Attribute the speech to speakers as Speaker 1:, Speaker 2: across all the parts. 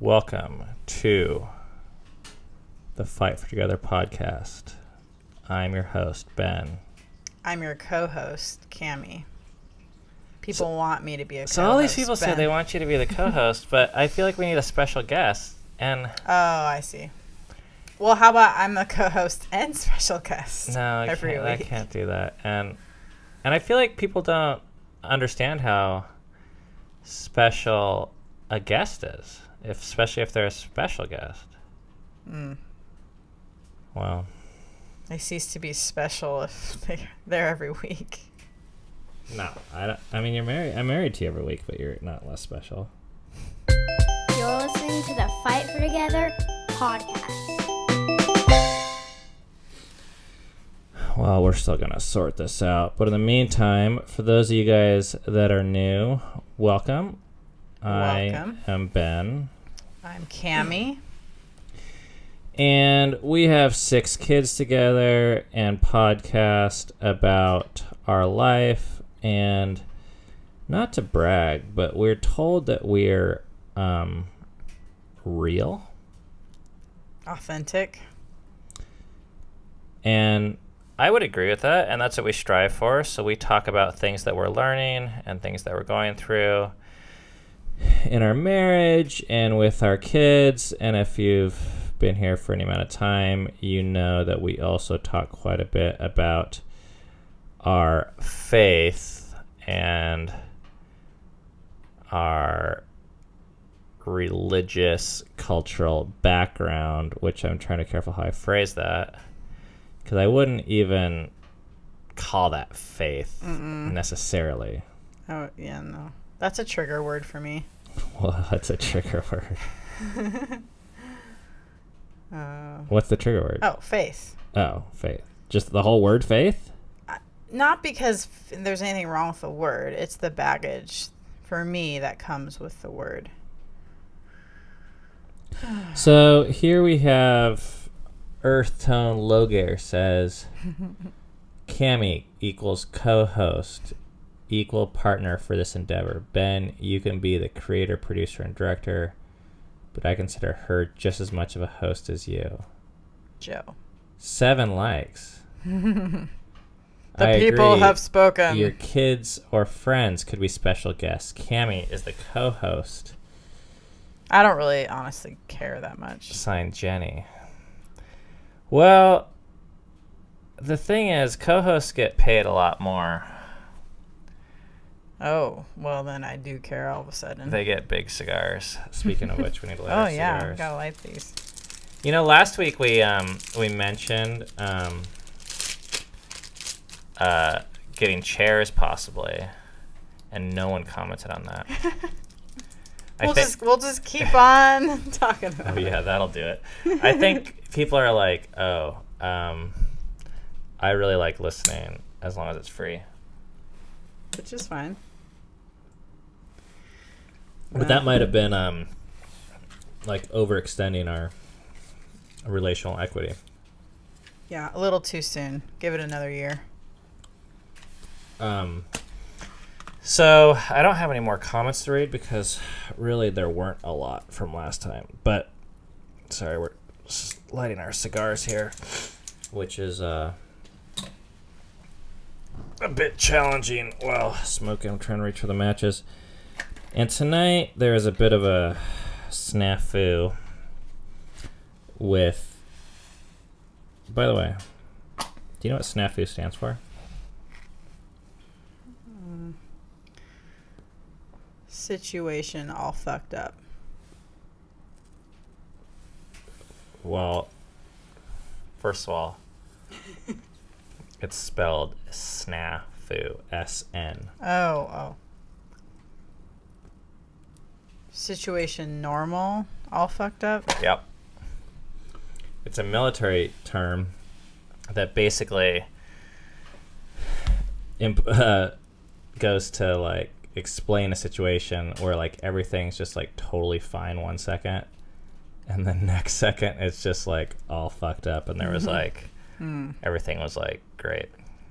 Speaker 1: Welcome to the Fight for Together podcast. I'm your host, Ben.
Speaker 2: I'm your co-host, Cami. People want me to be a co-host.
Speaker 1: So all these people
Speaker 2: Ben.
Speaker 1: say they want you to be the co-host, but I feel like we need a special guest. And
Speaker 2: oh, I see. Well, how about I'm the co-host and special guest?
Speaker 1: No, I can't do that. And I feel like people don't understand how special a guest is, especially if they're a special guest. Well,
Speaker 2: they cease to be special if they're there every week.
Speaker 1: No, I don't. I mean, you're married. I'm married to you every week, but you're not less special.
Speaker 3: You're listening to the Fight for Together podcast.
Speaker 1: Well, we're still going to sort this out. But in the meantime, for those of you guys that are new, welcome. I am Ben.
Speaker 2: I'm Cami.
Speaker 1: And we have 6 kids together and podcast about our life. And not to brag, but we're told that we're real.
Speaker 2: Authentic.
Speaker 1: And I would agree with that, and that's what we strive for. So we talk about things that we're learning and things that we're going through in our marriage and with our kids. And if you've been here for any amount of time, you know that we also talk quite a bit about our faith and our religious cultural background, which I'm trying to be careful how I phrase that. Because I wouldn't even call that faith necessarily.
Speaker 2: Oh, yeah, no. That's a trigger word for me.
Speaker 1: Well, that's a trigger word. What's the trigger word?
Speaker 2: Oh, faith.
Speaker 1: Oh, faith. Just the whole word faith?
Speaker 2: Not because there's anything wrong with the word. It's the baggage, for me, that comes with the word.
Speaker 1: So here we have... Earth Tone Logair says, Cami equals co-host, equal partner for this endeavor. Ben, you can be the creator, producer, and director, but I consider her just as much of a host as you.
Speaker 2: Joe.
Speaker 1: 7 likes.
Speaker 2: The
Speaker 1: I
Speaker 2: people
Speaker 1: agree.
Speaker 2: have spoken.
Speaker 1: Your kids or friends could be special guests. Cami is the co-host.
Speaker 2: I don't really honestly care that much.
Speaker 1: Signed, Jenny. Well, the thing is, co-hosts get paid a lot more.
Speaker 2: Oh, well then I do care all of a sudden.
Speaker 1: They get big cigars. Speaking of which, we need to light our
Speaker 2: oh yeah,
Speaker 1: cigars.
Speaker 2: gotta light these.
Speaker 1: You know, last week we mentioned getting chairs possibly, and no one commented on that.
Speaker 2: We'll just keep on talking about
Speaker 1: it. Oh yeah, that'll do it. I think people are like, oh, I really like listening as long as it's free.
Speaker 2: Which is fine.
Speaker 1: But that might have been like overextending our relational equity.
Speaker 2: Yeah, a little too soon. Give it another year.
Speaker 1: So I don't have any more comments to read because really there weren't a lot from last time. But sorry, we're lighting our cigars here, which is a bit challenging while smoking. I'm trying to reach for the matches. And tonight there is a bit of a snafu with... By the way, do you know what snafu stands for?
Speaker 2: Situation all fucked up.
Speaker 1: Well, first of all, it's spelled snafu, S-N.
Speaker 2: Oh. Situation normal all fucked up?
Speaker 1: Yep. It's a military term that basically goes to, like, explain a situation where, like, everything's just, like, totally fine 1 second, and the next second it's just, like, all fucked up, and there was, like, everything was, like, great.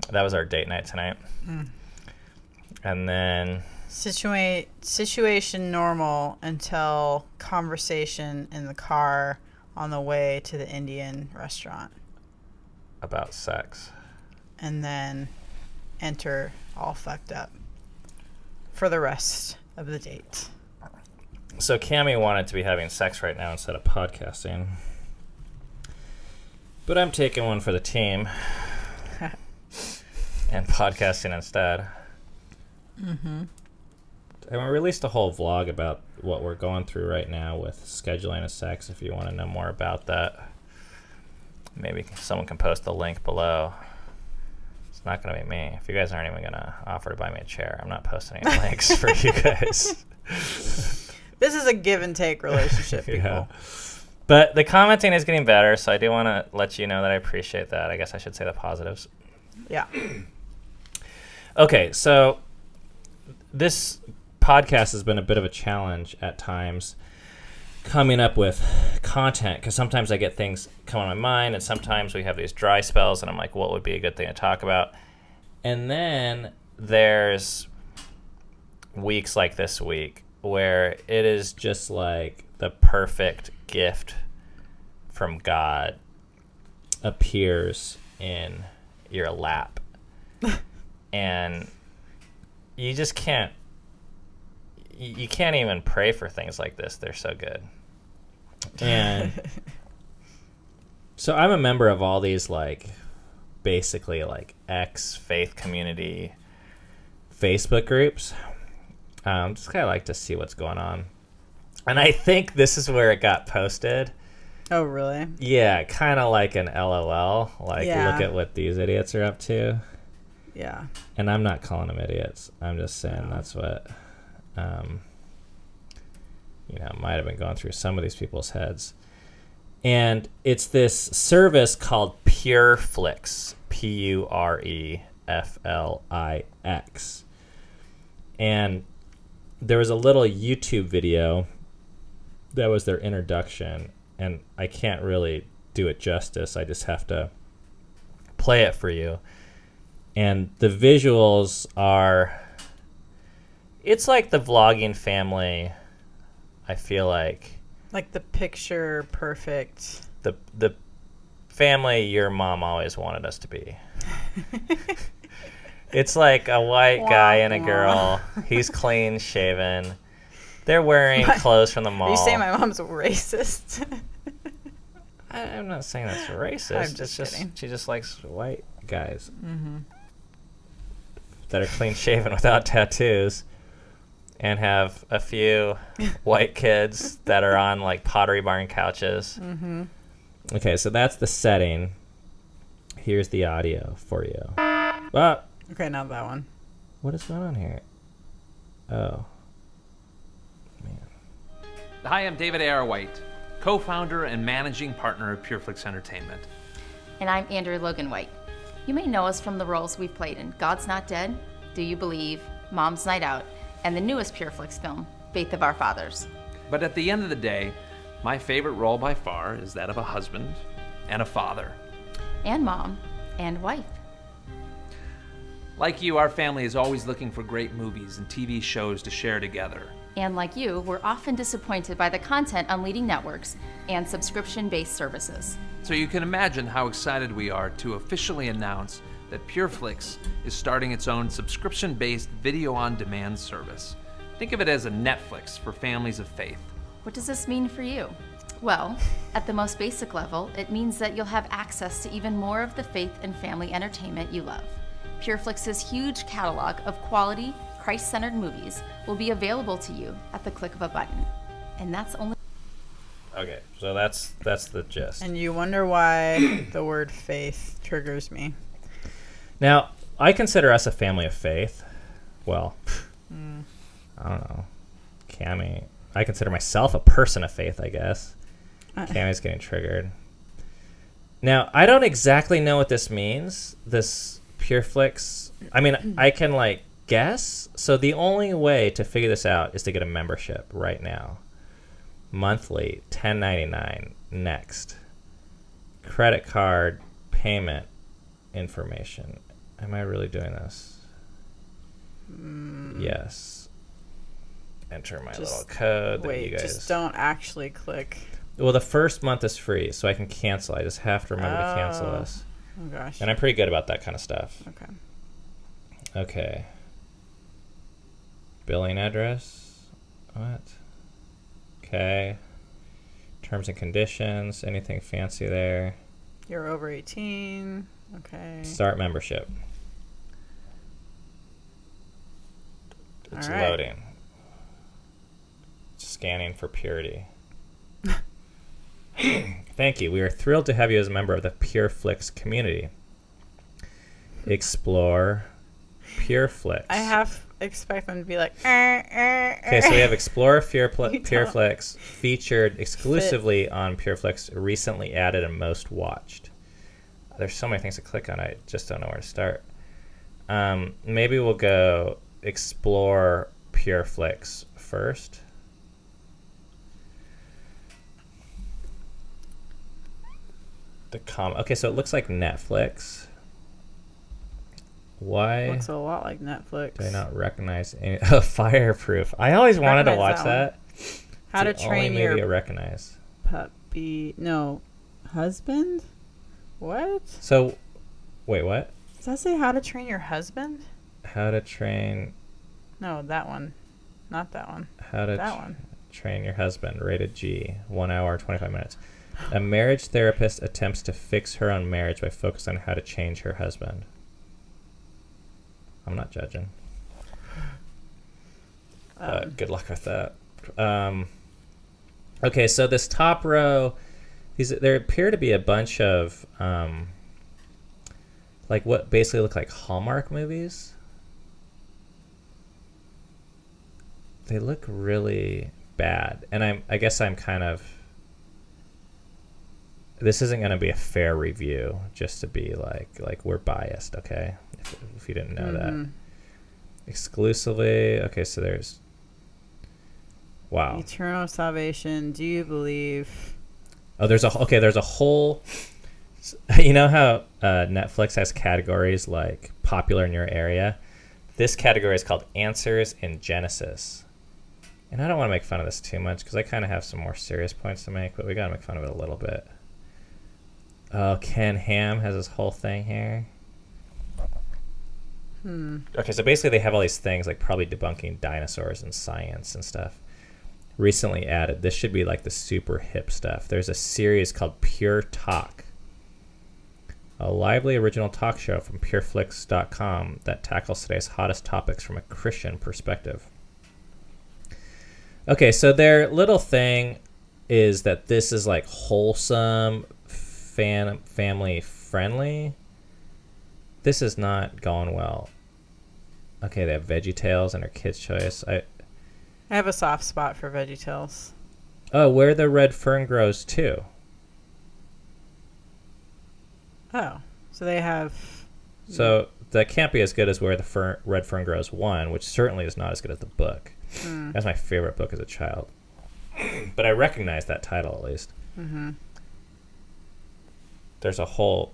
Speaker 1: That was our date night tonight. And then
Speaker 2: Situation normal until conversation in the car on the way to the Indian restaurant.
Speaker 1: About sex.
Speaker 2: And then enter all fucked up for the rest of the date.
Speaker 1: So Cammie wanted to be having sex right now instead of podcasting. But I'm taking one for the team. And podcasting instead. Mm-hmm. And we released a whole vlog about what we're going through right now with scheduling of sex. If you want to know more about that, maybe someone can post the link below. It's not going to be me. If you guys aren't even going to offer to buy me a chair, I'm not posting any links for you guys.
Speaker 2: This is a give and take relationship, people.
Speaker 1: Yeah. But the commenting is getting better, so I do want to let you know that I appreciate that. I guess I should say the positives.
Speaker 2: Yeah.
Speaker 1: Okay, so this podcast has been a bit of a challenge at times coming up with content, because sometimes I get things come on my mind, and sometimes we have these dry spells, and I'm like, what would be a good thing to talk about? And then there's weeks like this week where it is just like the perfect gift from God appears in your lap. And you just can't, you can't even pray for things like this. They're so good. And so I'm a member of all these, like, basically like ex-faith community Facebook groups. Just kind of like to see what's going on. And I think this is where it got posted.
Speaker 2: Oh, really?
Speaker 1: Yeah, kind of like an LOL. Like,
Speaker 2: Yeah.
Speaker 1: look at what these idiots are up to.
Speaker 2: Yeah.
Speaker 1: And I'm not calling them idiots. I'm just saying that's what, might have been going through some of these people's heads. And it's this service called PureFlix, PureFlix. And there was a little YouTube video that was their introduction, and I can't really do it justice. I just have to play it for you. And the visuals are, it's like the vlogging family, I feel like.
Speaker 2: Like the picture perfect.
Speaker 1: The family your mom always wanted us to be. It's like a white guy and a girl. He's clean shaven. They're wearing clothes from the mall.
Speaker 2: Are you saying my mom's racist?
Speaker 1: I'm not saying that's racist.
Speaker 2: I'm just kidding.
Speaker 1: She just likes white guys that are clean shaven without tattoos, and have a few white kids that are on like Pottery Barn couches. Mm-hmm. Okay, so that's the setting. Here's the audio for you. Ah,
Speaker 2: Okay, not that one.
Speaker 1: what is going on here? Oh.
Speaker 4: Hi, I'm David A.R. White, co-founder and managing partner of PureFlix Entertainment.
Speaker 5: And I'm Andrew Logan White. You may know us from the roles we've played in God's Not Dead, Do You Believe, Mom's Night Out, and the newest PureFlix film, Faith of Our Fathers.
Speaker 4: But at the end of the day, my favorite role by far is that of a husband and a father.
Speaker 5: And mom, and wife.
Speaker 4: Like you, our family is always looking for great movies and TV shows to share together.
Speaker 5: And like you, we're often disappointed by the content on leading networks and subscription-based services.
Speaker 4: So you can imagine how excited we are to officially announce that PureFlix is starting its own subscription-based video-on-demand service. Think of it as a Netflix for families of faith.
Speaker 5: What does this mean for you? Well, at the most basic level, it means that you'll have access to even more of the faith and family entertainment you love. PureFlix's huge catalog of quality, Christ-centered movies will be available to you at the click of a button. And that's only...
Speaker 1: Okay, so that's the gist.
Speaker 2: And you wonder why the word faith triggers me.
Speaker 1: Now, I consider us a family of faith. Well, I don't know. Cammie, I consider myself a person of faith, I guess. Cammie's getting triggered. Now, I don't exactly know what this means, this PureFlix. I mean, I can, like, guess. So the only way to figure this out is to get a membership right now. Monthly, $10.99. Next. Credit card payment information. Am I really doing this? Yes. enter my
Speaker 2: Just
Speaker 1: little code that
Speaker 2: Wait,
Speaker 1: you guys...
Speaker 2: just don't actually click.
Speaker 1: Well, the first month is free, so I can cancel. I just have to remember to cancel
Speaker 2: Oh.
Speaker 1: this.
Speaker 2: Oh gosh.
Speaker 1: And I'm pretty good about that kind of stuff.
Speaker 2: Okay.
Speaker 1: Okay. Billing address. What? Okay. Terms and conditions. Anything fancy there?
Speaker 2: You're over 18. Okay.
Speaker 1: Start membership. It's
Speaker 2: All right.
Speaker 1: loading. Scanning for purity. Thank you. We are thrilled to have you as a member of the PureFlix community. Explore PureFlix.
Speaker 2: I half expect them to be like.
Speaker 1: Okay, so we have Explore
Speaker 2: You don't.
Speaker 1: PureFlix featured exclusively on PureFlix, recently added and most watched. There's so many things to click on, I just don't know where to start. Maybe we'll go Explore PureFlix first. Okay, so it looks like Netflix. Why
Speaker 2: Looks a lot like Netflix.
Speaker 1: do I not recognize any? Oh, Fireproof. I always wanted to watch
Speaker 2: Recognize that
Speaker 1: that.
Speaker 2: How to
Speaker 1: It's the only
Speaker 2: Train
Speaker 1: movie
Speaker 2: Your
Speaker 1: I recognize.
Speaker 2: Puppy. No. Husband? What?
Speaker 1: So, wait, what?
Speaker 2: Does that say How to Train Your Husband?
Speaker 1: How to train?
Speaker 2: No, that one. Not that one.
Speaker 1: How to
Speaker 2: That one.
Speaker 1: train your husband? Rated G. 1 hour 25 minutes. A marriage therapist attempts to fix her own marriage by focusing on how to change her husband. I'm not judging. Good luck with that. Okay, so this top row, there appear to be a bunch of like what basically look like Hallmark movies. They look really bad, and I guess I'm kind of. This isn't going to be a fair review, just to be like we're biased, okay? If you didn't know that. Exclusively, okay, so there's. Wow.
Speaker 2: Eternal salvation. Do you believe?
Speaker 1: Oh, there's a whole. You know how Netflix has categories like popular in your area? This category is called Answers in Genesis. And I don't want to make fun of this too much because I kind of have some more serious points to make, but we got to make fun of it a little bit. Oh, Ken Ham has this whole thing here. Okay, so basically they have all these things like probably debunking dinosaurs and science and stuff. Recently added. This should be like the super hip stuff. There's a series called Pure Talk. A lively original talk show from pureflix.com that tackles today's hottest topics from a Christian perspective. Okay, so their little thing is that this is like wholesome, family friendly. This is not going well. Okay, they have VeggieTales and our Kids' Choice.
Speaker 2: I have a soft spot for VeggieTales.
Speaker 1: Oh, Where the Red Fern Grows too.
Speaker 2: Oh, so they have.
Speaker 1: So that can't be as good as Where the Red Fern Grows 1, which certainly is not as good as the book. That's my favorite book as a child. But I recognize that title at least. There's a whole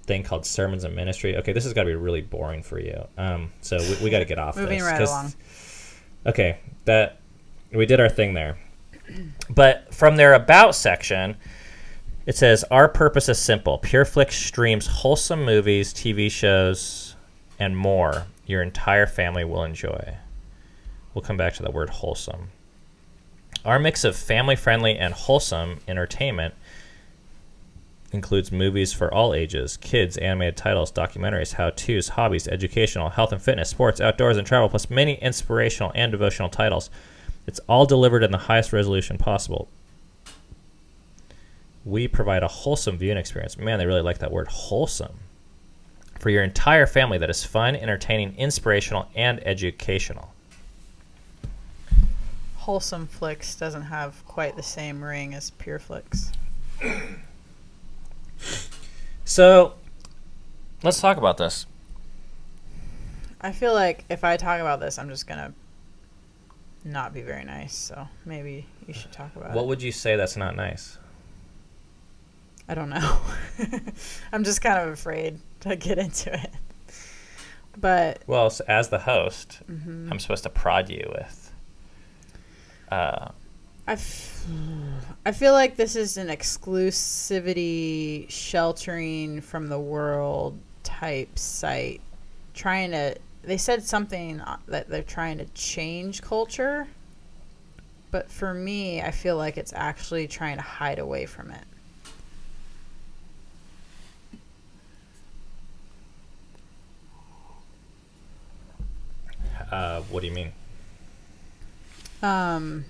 Speaker 1: thing called Sermons and Ministry. Okay, this has got to be really boring for you. So we got to get off
Speaker 2: Moving
Speaker 1: this.
Speaker 2: right along.
Speaker 1: Okay, that we did our thing there. But from their About section, it says, our purpose is simple. PureFlix streams wholesome movies, TV shows, and more your entire family will enjoy. We'll come back to that word wholesome. Our mix of family-friendly and wholesome entertainment includes movies for all ages, kids, animated titles, documentaries, how-tos, hobbies, educational, health and fitness, sports, outdoors, and travel, plus many inspirational and devotional titles. It's all delivered in the highest resolution possible. We provide a wholesome viewing experience. Man, they really like that word, wholesome. For your entire family that is fun, entertaining, inspirational, and educational.
Speaker 2: Wholesome Flix doesn't have quite the same ring as PureFlix.
Speaker 1: So, let's talk about this.
Speaker 2: I feel like if I talk about this, I'm just gonna not be very nice. So maybe you should talk about it.
Speaker 1: What would you say that's not nice?
Speaker 2: I don't know. I'm just kind of afraid to get into it. But
Speaker 1: Well, so as the host, I'm supposed to prod you with
Speaker 2: I feel like this is an exclusivity, sheltering from the world type site. They said something that they're trying to change culture. But for me, I feel like it's actually trying to hide away from it.
Speaker 1: What do you mean?
Speaker 2: I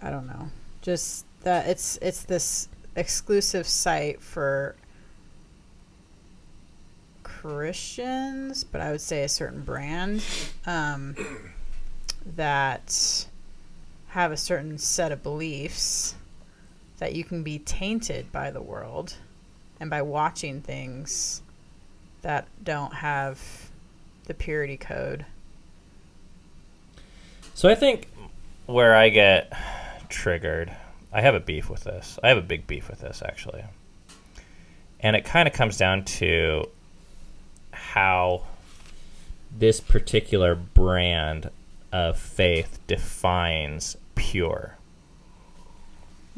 Speaker 2: don't know. Just that it's this exclusive site for Christians, but I would say a certain brand that have a certain set of beliefs that you can be tainted by the world and by watching things that don't have the purity code.
Speaker 1: So I think where I get triggered, I have a beef with this. I have a big beef with this, actually. And it kind of comes down to how this particular brand of faith defines pure.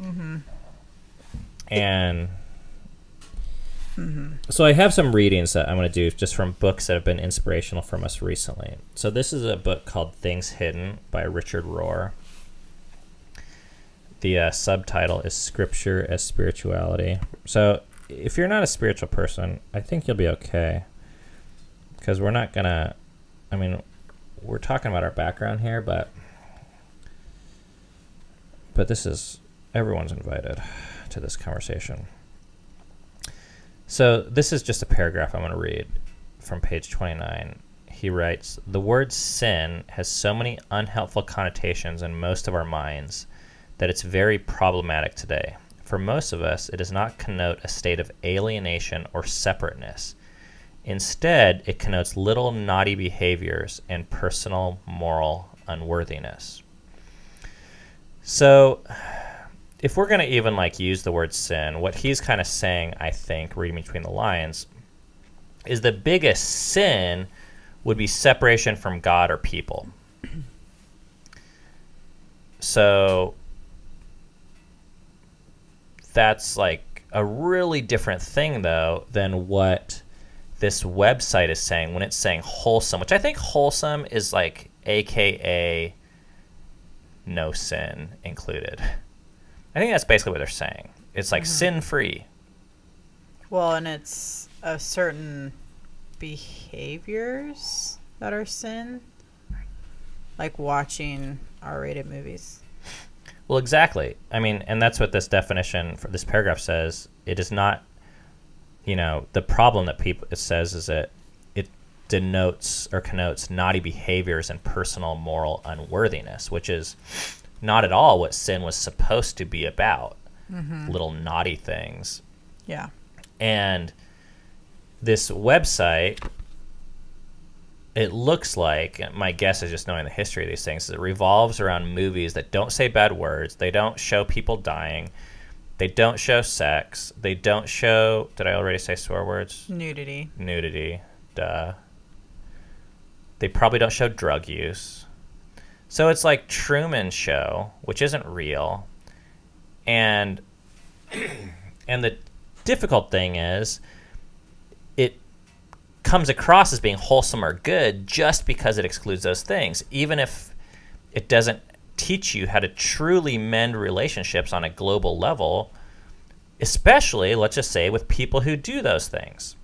Speaker 2: Mm-hmm.
Speaker 1: And so I have some readings that I'm going to do just from books that have been inspirational from us recently. So this is a book called Things Hidden by Richard Rohr. The subtitle is Scripture as Spirituality. So if you're not a spiritual person, I think you'll be okay. Because we're not going to, I mean, we're talking about our background here, but this is, everyone's invited to this conversation. So this is just a paragraph I'm going to read from page 29. He writes, "The word sin has so many unhelpful connotations in most of our minds that it's very problematic today. For most of us, it does not connote a state of alienation or separateness. Instead, it connotes little naughty behaviors and personal moral unworthiness." So if we're going to even use the word sin, what he's kind of saying, I think, reading between the lines, is the biggest sin would be separation from God or people. So that's a really different thing, though, than what this website is saying when it's saying wholesome, which I think wholesome is AKA no sin included. I think that's basically what they're saying. It's sin-free.
Speaker 2: Well, and it's a certain behaviors that are sin, like watching R-rated movies.
Speaker 1: Well, exactly. I mean, and that's what this definition for this paragraph says. It is not, the problem that it says is that it denotes or connotes naughty behaviors and personal moral unworthiness, which is not at all what sin was supposed to be about. Little naughty things.
Speaker 2: Yeah.
Speaker 1: And this website, it looks like, my guess is just knowing the history of these things, is it revolves around movies that don't say bad words, they don't show people dying, they don't show sex, they don't show, did I already say swear words?
Speaker 2: Nudity,
Speaker 1: duh. They probably don't show drug use. So it's like Truman Show, which isn't real. And the difficult thing is it comes across as being wholesome or good just because it excludes those things, even if it doesn't teach you how to truly mend relationships on a global level, especially, let's just say, with people who do those things,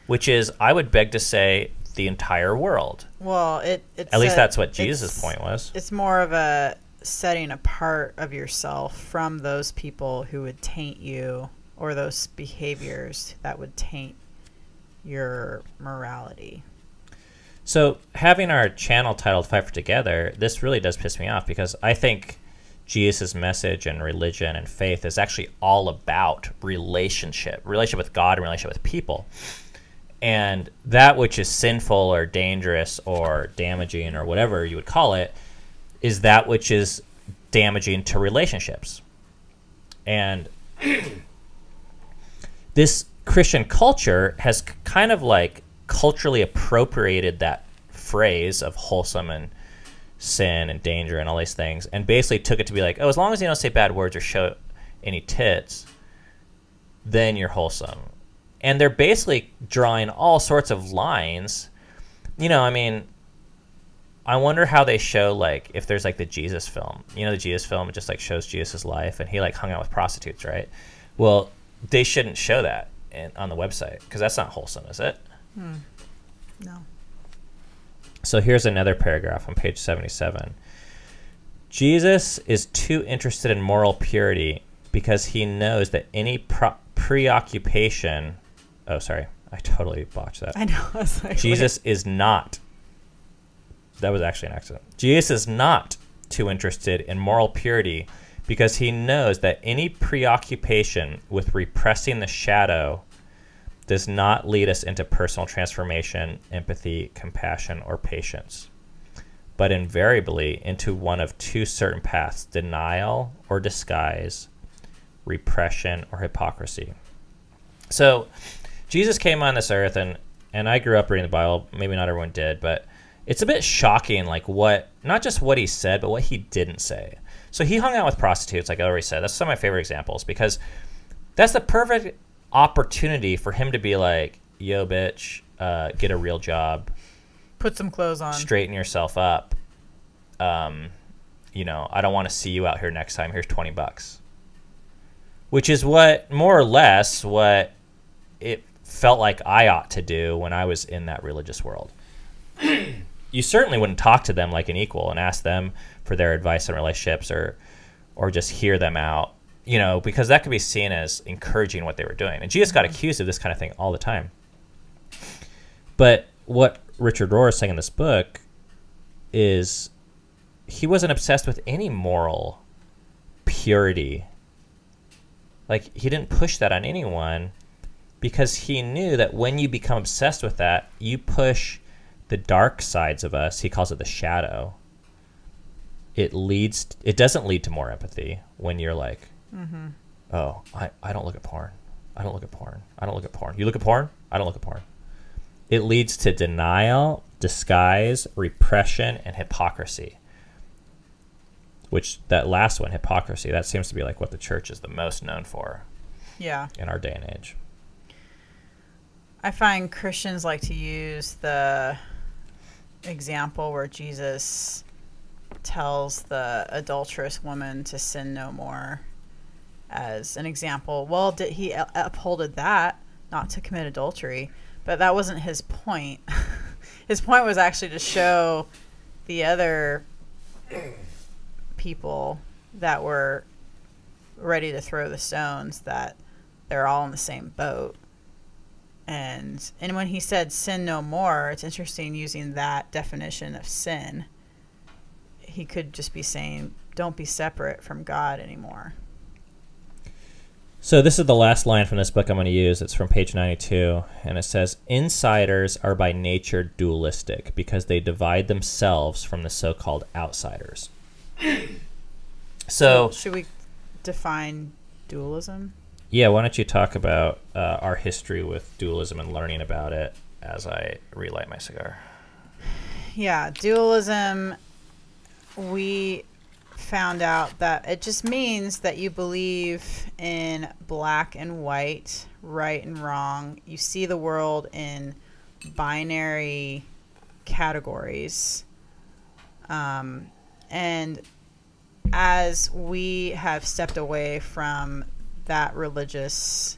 Speaker 1: which is, I would beg to say, the entire world.
Speaker 2: Well,
Speaker 1: at least that's what Jesus' point was.
Speaker 2: It's more of a setting apart of yourself from those people who would taint you, or those behaviors that would taint your morality.
Speaker 1: So having our channel titled Fight for Together, this really does piss me off, because I think Jesus' message and religion and faith is actually all about relationship with God and relationship with people. And that which is sinful or dangerous or damaging or whatever you would call it is that which is damaging to relationships. And this Christian culture has kind of culturally appropriated that phrase of wholesome and sin and danger and all these things, and basically took it to be like, oh, as long as you don't say bad words or show any tits, then you're wholesome. And they're basically drawing all sorts of lines. You know, I mean, I wonder how they show, like, if there's like the Jesus film. You know, the Jesus film, it just like shows Jesus' life, and he like hung out with prostitutes, right? Well, they shouldn't show that on the website, because that's not wholesome, is it?
Speaker 2: No.
Speaker 1: So here's another paragraph on page 77. Jesus is too interested in moral purity because he knows that any preoccupation... Oh, sorry. I totally botched that.
Speaker 2: I know. I was like,
Speaker 1: Jesus is not... That was actually an accident. Jesus is not too interested in moral purity because he knows that any preoccupation with repressing the shadow does not lead us into personal transformation, empathy, compassion, or patience, but invariably into one of two certain paths: denial or disguise, repression or hypocrisy. So Jesus came on this earth, and I grew up reading the Bible. Maybe not everyone did, but it's a bit shocking, like not just what he said, but what he didn't say. So he hung out with prostitutes, like I already said. That's some of my favorite examples, because that's the perfect opportunity for him to be like, yo, bitch, get a real job.
Speaker 2: Put some clothes on.
Speaker 1: Straighten yourself up. You know, I don't want to see you out here next time. Here's $20. Which is what, more or less, what it felt like I ought to do when I was in that religious world. You certainly wouldn't talk to them like an equal and ask them for their advice on relationships, or just hear them out, you know, because that could be seen as encouraging what they were doing. And Jesus got accused of this kind of thing all the time. But what Richard Rohr is saying in this book is he wasn't obsessed with any moral purity. Like, he didn't push that on anyone, because he knew that when you become obsessed with that, you push the dark sides of us. He calls it the shadow. It doesn't lead to more empathy when you're like, oh, I don't look at porn. I don't look at porn. I don't look at porn. You look at porn? I don't look at porn. It leads to denial, disguise, repression, and hypocrisy. Which, that last one, hypocrisy, that seems to be like what the church is the most known for.
Speaker 2: Yeah.
Speaker 1: In our day and age.
Speaker 2: I find Christians like to use the example where Jesus tells the adulterous woman to sin no more as an example. Well, he upholded that, not to commit adultery, but that wasn't his point. His point was actually to show the other people that were ready to throw the stones that they're all in the same boat. And when he said sin no more, it's interesting using that definition of sin. He could just be saying, don't be separate from God anymore.
Speaker 1: So this is the last line from this book I'm going to use. It's from page 92, and it says, insiders are by nature dualistic because they divide themselves from the so-called outsiders. So
Speaker 2: should we define dualism?
Speaker 1: Yeah, why don't you talk about our history with dualism and learning about it as I relight my cigar.
Speaker 2: Yeah, dualism, we found out that it just means that you believe in black and white, right and wrong. You see the world in binary categories. And as we have stepped away from those religious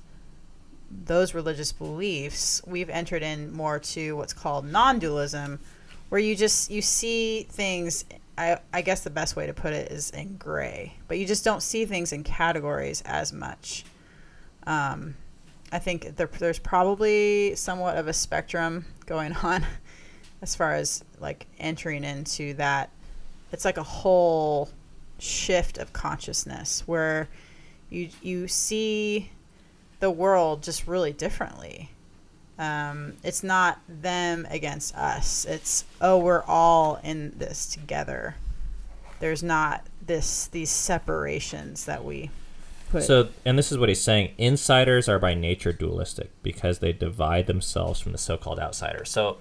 Speaker 2: beliefs, we've entered in more to what's called non-dualism, where you see things, I guess the best way to put it is in gray, but you just don't see things in categories as much. I think there's probably somewhat of a spectrum going on as far as like entering into that. It's like a whole shift of consciousness where you see the world just really differently. It's not them against us. It's, oh, we're all in this together. There's not these separations that we put.
Speaker 1: So, and this is what he's saying. Insiders are by nature dualistic because they divide themselves from the so-called outsiders. So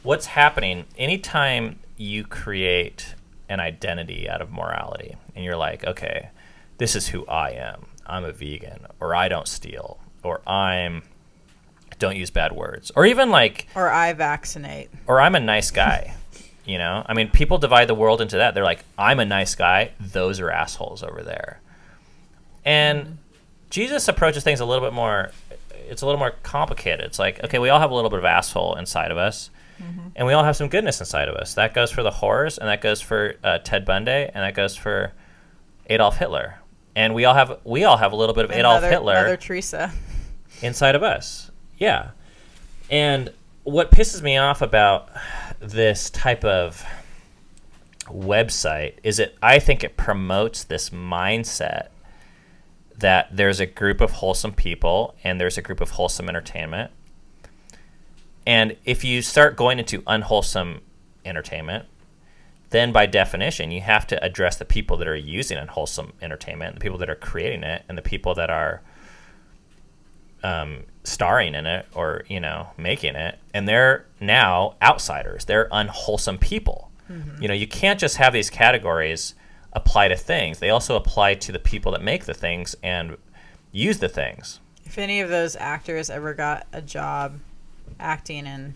Speaker 1: what's happening anytime you create an identity out of morality and you're like, okay, this is who I am. I'm a vegan, or I don't steal, or don't use bad words, or even like,
Speaker 2: Or I vaccinate.
Speaker 1: or I'm a nice guy. You know, I mean, people divide the world into that. They're like, I'm a nice guy. Those are assholes over there. And Jesus approaches things a little bit more, it's a little more complicated. It's like, okay, we all have a little bit of asshole inside of us, and we all have some goodness inside of us. That goes for the whores, and that goes for Ted Bundy, and that goes for Adolf Hitler. And we all have a little bit of Adolf Hitler.
Speaker 2: Mother Teresa.
Speaker 1: Inside of us. Yeah. And what pisses me off about this type of website is I think it promotes this mindset that there's a group of wholesome people and there's a group of wholesome entertainment. And if you start going into unwholesome entertainment, then by definition, you have to address the people that are using unwholesome entertainment, the people that are creating it, and the people that are starring in it or, you know, making it. And they're now outsiders. They're unwholesome people. You know, you can't just have these categories apply to things. They also apply to the people that make the things and use the things.
Speaker 2: If any of those actors ever got a job acting in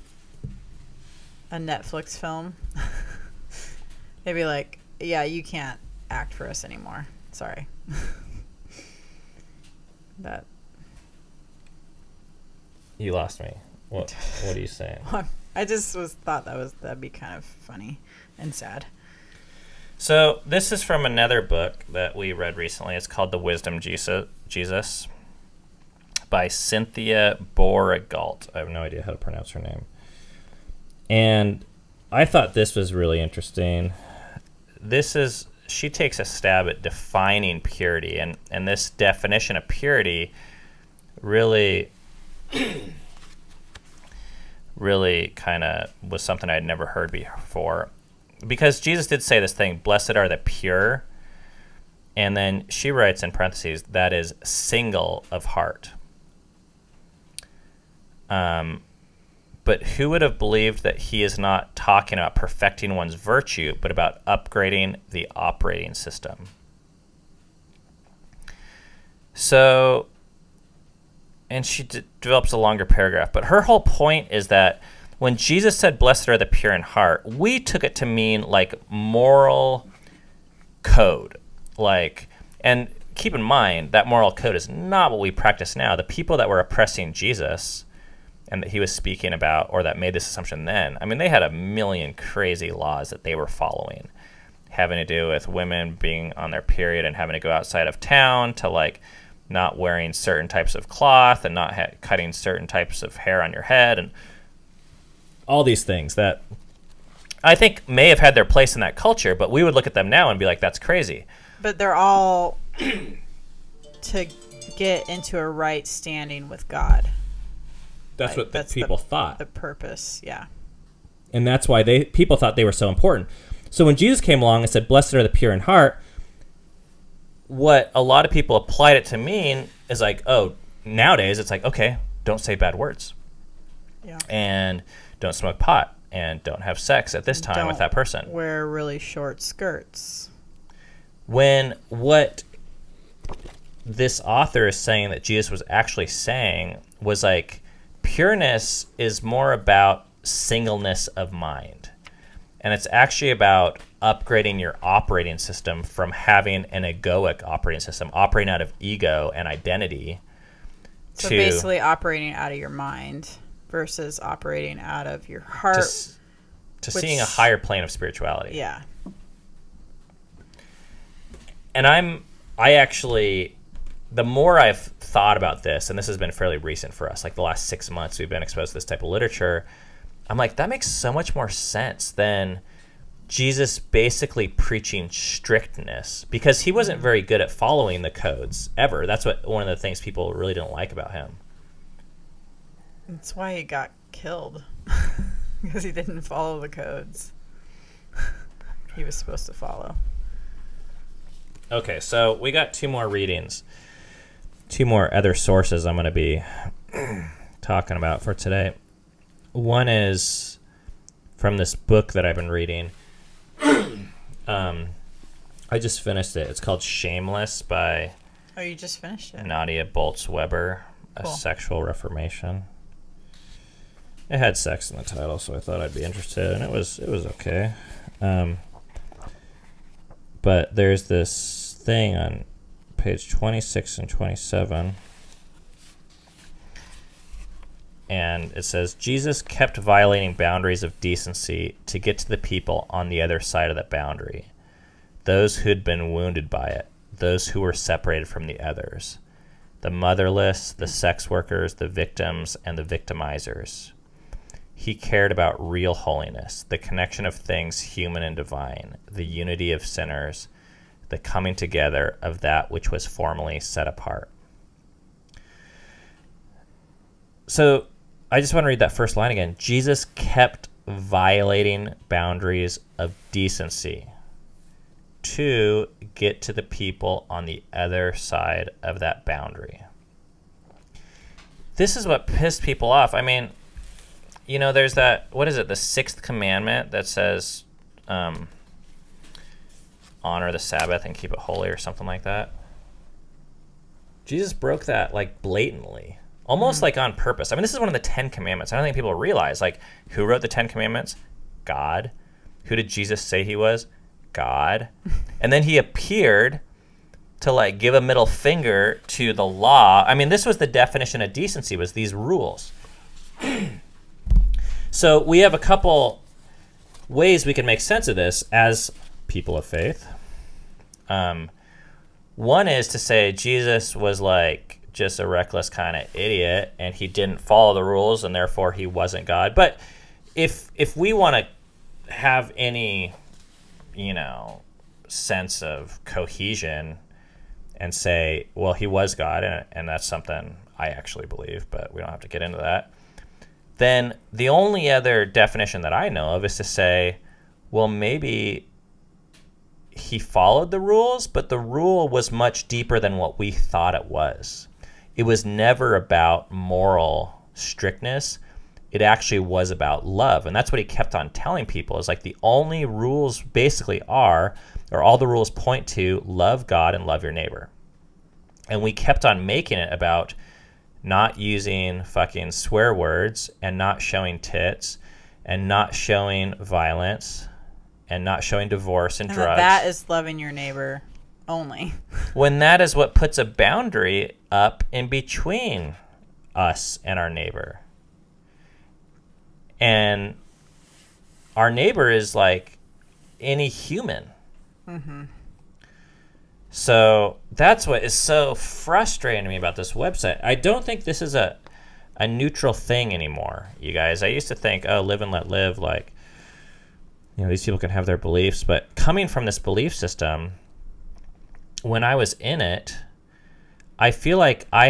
Speaker 2: a Netflix film, they'd be like, yeah, you can't act for us anymore. Sorry. That.
Speaker 1: You lost me. What are you saying?
Speaker 2: I just thought that'd be kind of funny and sad.
Speaker 1: So this is from another book that we read recently. It's called The Wisdom Jesus by Cynthia Beauregard. I have no idea how to pronounce her name. And I thought this was really interesting. She takes a stab at defining purity, and this definition of purity really kind of was something I had never heard before. Because Jesus did say this thing, blessed are the pure, and then she writes in parentheses, that is single of heart. But who would have believed that he is not talking about perfecting one's virtue, but about upgrading the operating system? So, and she develops a longer paragraph, but her whole point is that when Jesus said, blessed are the pure in heart, we took it to mean like moral code. And keep in mind that moral code is not what we practice now. The people that were oppressing Jesus and that he was speaking about, or that made this assumption then, I mean, they had a million crazy laws that they were following, having to do with women being on their period and having to go outside of town, to like not wearing certain types of cloth and not cutting certain types of hair on your head, and all these things that I think may have had their place in that culture, but we would look at them now and be like, that's crazy.
Speaker 2: But they're all to get into a right standing with God.
Speaker 1: That's
Speaker 2: Right,
Speaker 1: what
Speaker 2: that's
Speaker 1: people thought.
Speaker 2: The purpose, yeah.
Speaker 1: And that's why people thought they were so important. So when Jesus came along and said, blessed are the pure in heart, what a lot of people applied it to mean is like, oh, nowadays it's like, okay, don't say bad words.
Speaker 2: Yeah.
Speaker 1: And don't smoke pot. And don't have sex at this time with that person.
Speaker 2: Wear really short skirts.
Speaker 1: When what this author is saying that Jesus was actually saying was like, pureness is more about singleness of mind. And it's actually about upgrading your operating system from having an egoic operating system, operating out of ego and identity.
Speaker 2: So basically operating out of your mind versus operating out of your heart.
Speaker 1: To seeing a higher plane of spirituality.
Speaker 2: Yeah.
Speaker 1: And I actually, the more I've thought about this, and this has been fairly recent for us, like the last 6 months we've been exposed to this type of literature, I'm like, that makes so much more sense than Jesus basically preaching strictness, because he wasn't very good at following the codes ever. That's one of the things people really didn't like about him.
Speaker 2: That's why he got killed. Because he didn't follow the codes he was supposed to follow.
Speaker 1: Okay, so we got 2 more readings. 2 more other sources I'm going to be talking about for today. One is from this book that I've been reading. I just finished it. It's called Shameless by
Speaker 2: Oh, you just finished it.
Speaker 1: Nadia Bolz-Weber, A
Speaker 2: Cool.
Speaker 1: Sexual Reformation. It had sex in the title, so I thought I'd be interested, and it was okay. But there's this thing on page 26 and 27, and it says, Jesus kept violating boundaries of decency to get to the people on the other side of that boundary, those who'd been wounded by it, those who were separated from the others, the motherless, the sex workers, the victims, and the victimizers. He cared about real holiness, the connection of things human and divine, the unity of sinners, the coming together of that which was formerly set apart. So I just want to read that first line again. Jesus kept violating boundaries of decency to get to the people on the other side of that boundary. This is what pissed people off. I mean, you know, there's that, what is it, the 6th commandment that says honor the Sabbath and keep it holy or something like that. Jesus broke that like blatantly, almost like on purpose. I mean, this is one of the 10 commandments. I don't think people realize, like, who wrote the 10 commandments? God. Who did Jesus say he was? God. And then he appeared to like give a middle finger to the law. I mean, this was the definition of decency, was these rules. So we have a couple ways we can make sense of this as people of faith. One is to say Jesus was like just a reckless kind of idiot and he didn't follow the rules and therefore he wasn't God. But if we want to have any, you know, sense of cohesion and say, well, he was God, and that's something I actually believe, but we don't have to get into that, then the only other definition that I know of is to say, well, maybe he followed the rules, but the rule was much deeper than what we thought it was. It was never about moral strictness. It actually was about love. And that's what he kept on telling people, is like the only rules basically are, or all the rules point to, love God and love your neighbor. And we kept on making it about not using fucking swear words and not showing tits and not showing violence and not showing divorce and drugs.
Speaker 2: That is loving your neighbor only.
Speaker 1: When that is what puts a boundary up in between us and our neighbor. And our neighbor is like any human. Mm-hmm. So that's what is so frustrating to me about this website. I don't think this is a neutral thing anymore, you guys. I used to think, oh, live and let live, like, you know, these people can have their beliefs. But coming from this belief system, when I was in it, I feel like I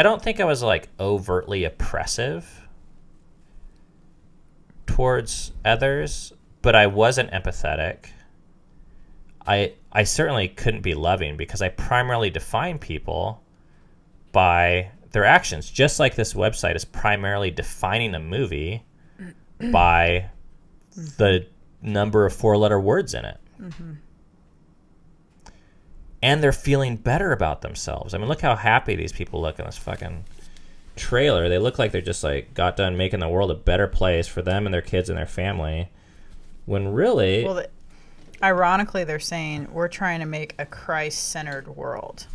Speaker 1: don't think I was like overtly oppressive towards others, but I wasn't empathetic. I certainly couldn't be loving because I primarily define people by their actions, just like this website is primarily defining a movie by the number of 4-letter words in it. Mm-hmm. And they're feeling better about themselves. I mean, look how happy these people look in this fucking trailer. They look like they're just like got done making the world a better place for them and their kids and their family, when really,
Speaker 2: Well, ironically, they're saying we're trying to make a Christ-centered world,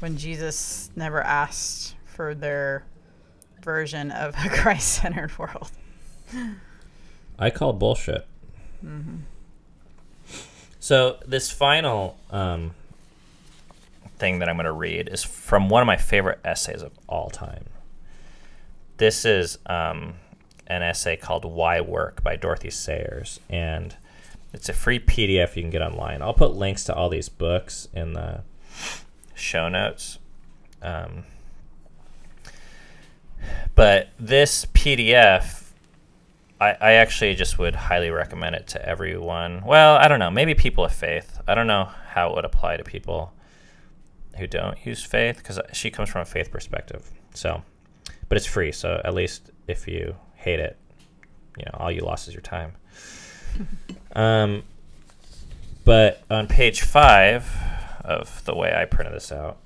Speaker 2: when Jesus never asked for their version of a Christ-centered world.
Speaker 1: I call bullshit.
Speaker 2: Mm-hmm.
Speaker 1: So this final thing that I'm going to read is from one of my favorite essays of all time. This is an essay called Why Work by Dorothy Sayers, and it's a free PDF you can get online. I'll put links to all these books in the show notes. But this PDF, I actually just would highly recommend it to everyone. Well, I don't know, maybe people of faith. I don't know how it would apply to people who don't use faith, because she comes from a faith perspective. So, but it's free, so at least if you hate it, all you lost is your time. But on page 5 of the way I printed this out,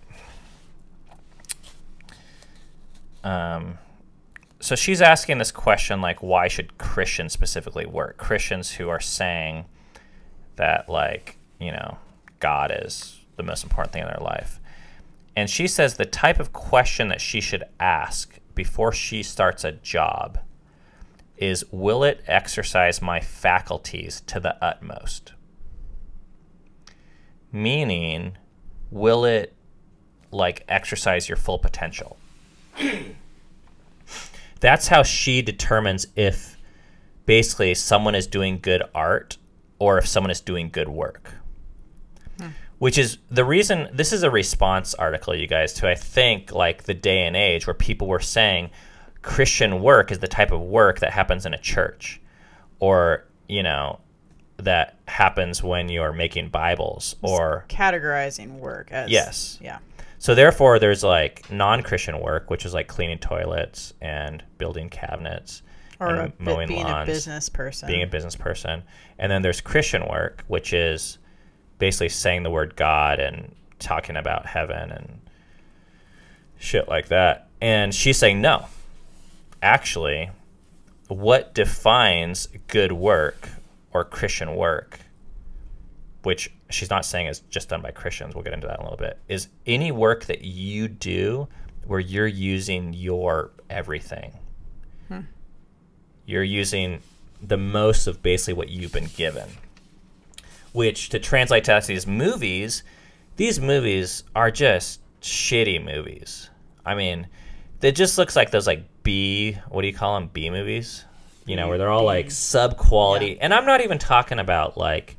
Speaker 1: so she's asking this question, like, why should Christians specifically work? Christians who are saying that, like, God is the most important thing in their life. And she says the type of question that she should ask before she starts a job is, will it exercise my faculties to the utmost? Meaning, will it, like, exercise your full potential? That's how she determines if basically someone is doing good art or if someone is doing good work. Which is the reason, this is a response article, you guys, to I think like the day and age where people were saying Christian work is the type of work that happens in a church, or, that happens when you're making Bibles, or
Speaker 2: categorizing work as,
Speaker 1: yes.
Speaker 2: Yeah.
Speaker 1: So therefore there's like non-Christian work, which is like cleaning toilets and building cabinets
Speaker 2: or
Speaker 1: mowing
Speaker 2: being
Speaker 1: lawns,
Speaker 2: a business person.
Speaker 1: being a business person. And then there's Christian work, which is basically saying the word God and talking about heaven and shit like that. And she's saying, no, actually, what defines good work or Christian work, which she's not saying is just done by Christians, we'll get into that in a little bit, is any work that you do where you're using your everything. You're using the most of basically what you've been given. Which, to translate to these movies are just shitty movies. I mean, it just looks like those like what do you call them, B movies? Where they're all like sub-quality. Yeah. And I'm not even talking about like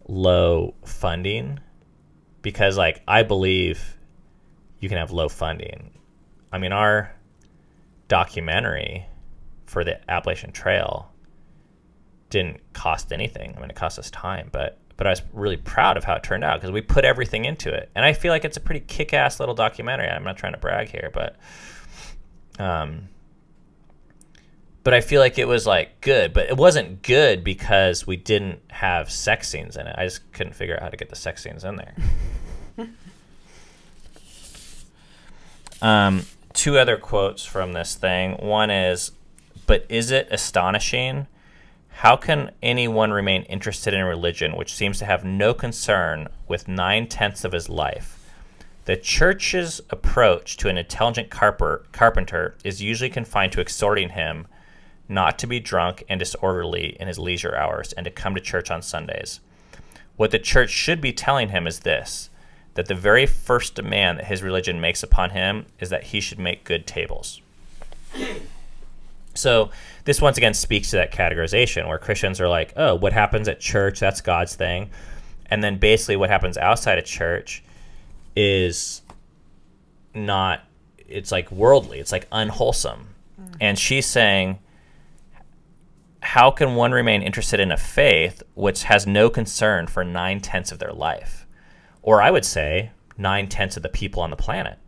Speaker 1: low funding, because like I believe you can have low funding. I mean, our documentary for the Appalachian Trail didn't cost anything. I mean, it cost us time, but I was really proud of how it turned out because we put everything into it. And I feel like it's a pretty kick-ass little documentary. I'm not trying to brag here, but I feel like it was like good, but it wasn't good because we didn't have sex scenes in it. I just couldn't figure out how to get the sex scenes in there. 2 other quotes from this thing. One is, but is it astonishing? How can anyone remain interested in religion which seems to have no concern with 9/10 of his life? The church's approach to an intelligent carpenter is usually confined to exhorting him not to be drunk and disorderly in his leisure hours and to come to church on Sundays. What the church should be telling him is this, that the very first demand that his religion makes upon him is that he should make good tables. So this once again speaks to that categorization where Christians are like, oh, what happens at church, that's God's thing. And then basically what happens outside of church is not, it's like worldly, it's like unwholesome. And she's saying, how can one remain interested in a faith which has no concern for 9/10 of their life? Or I would say 9/10 of the people on the planet.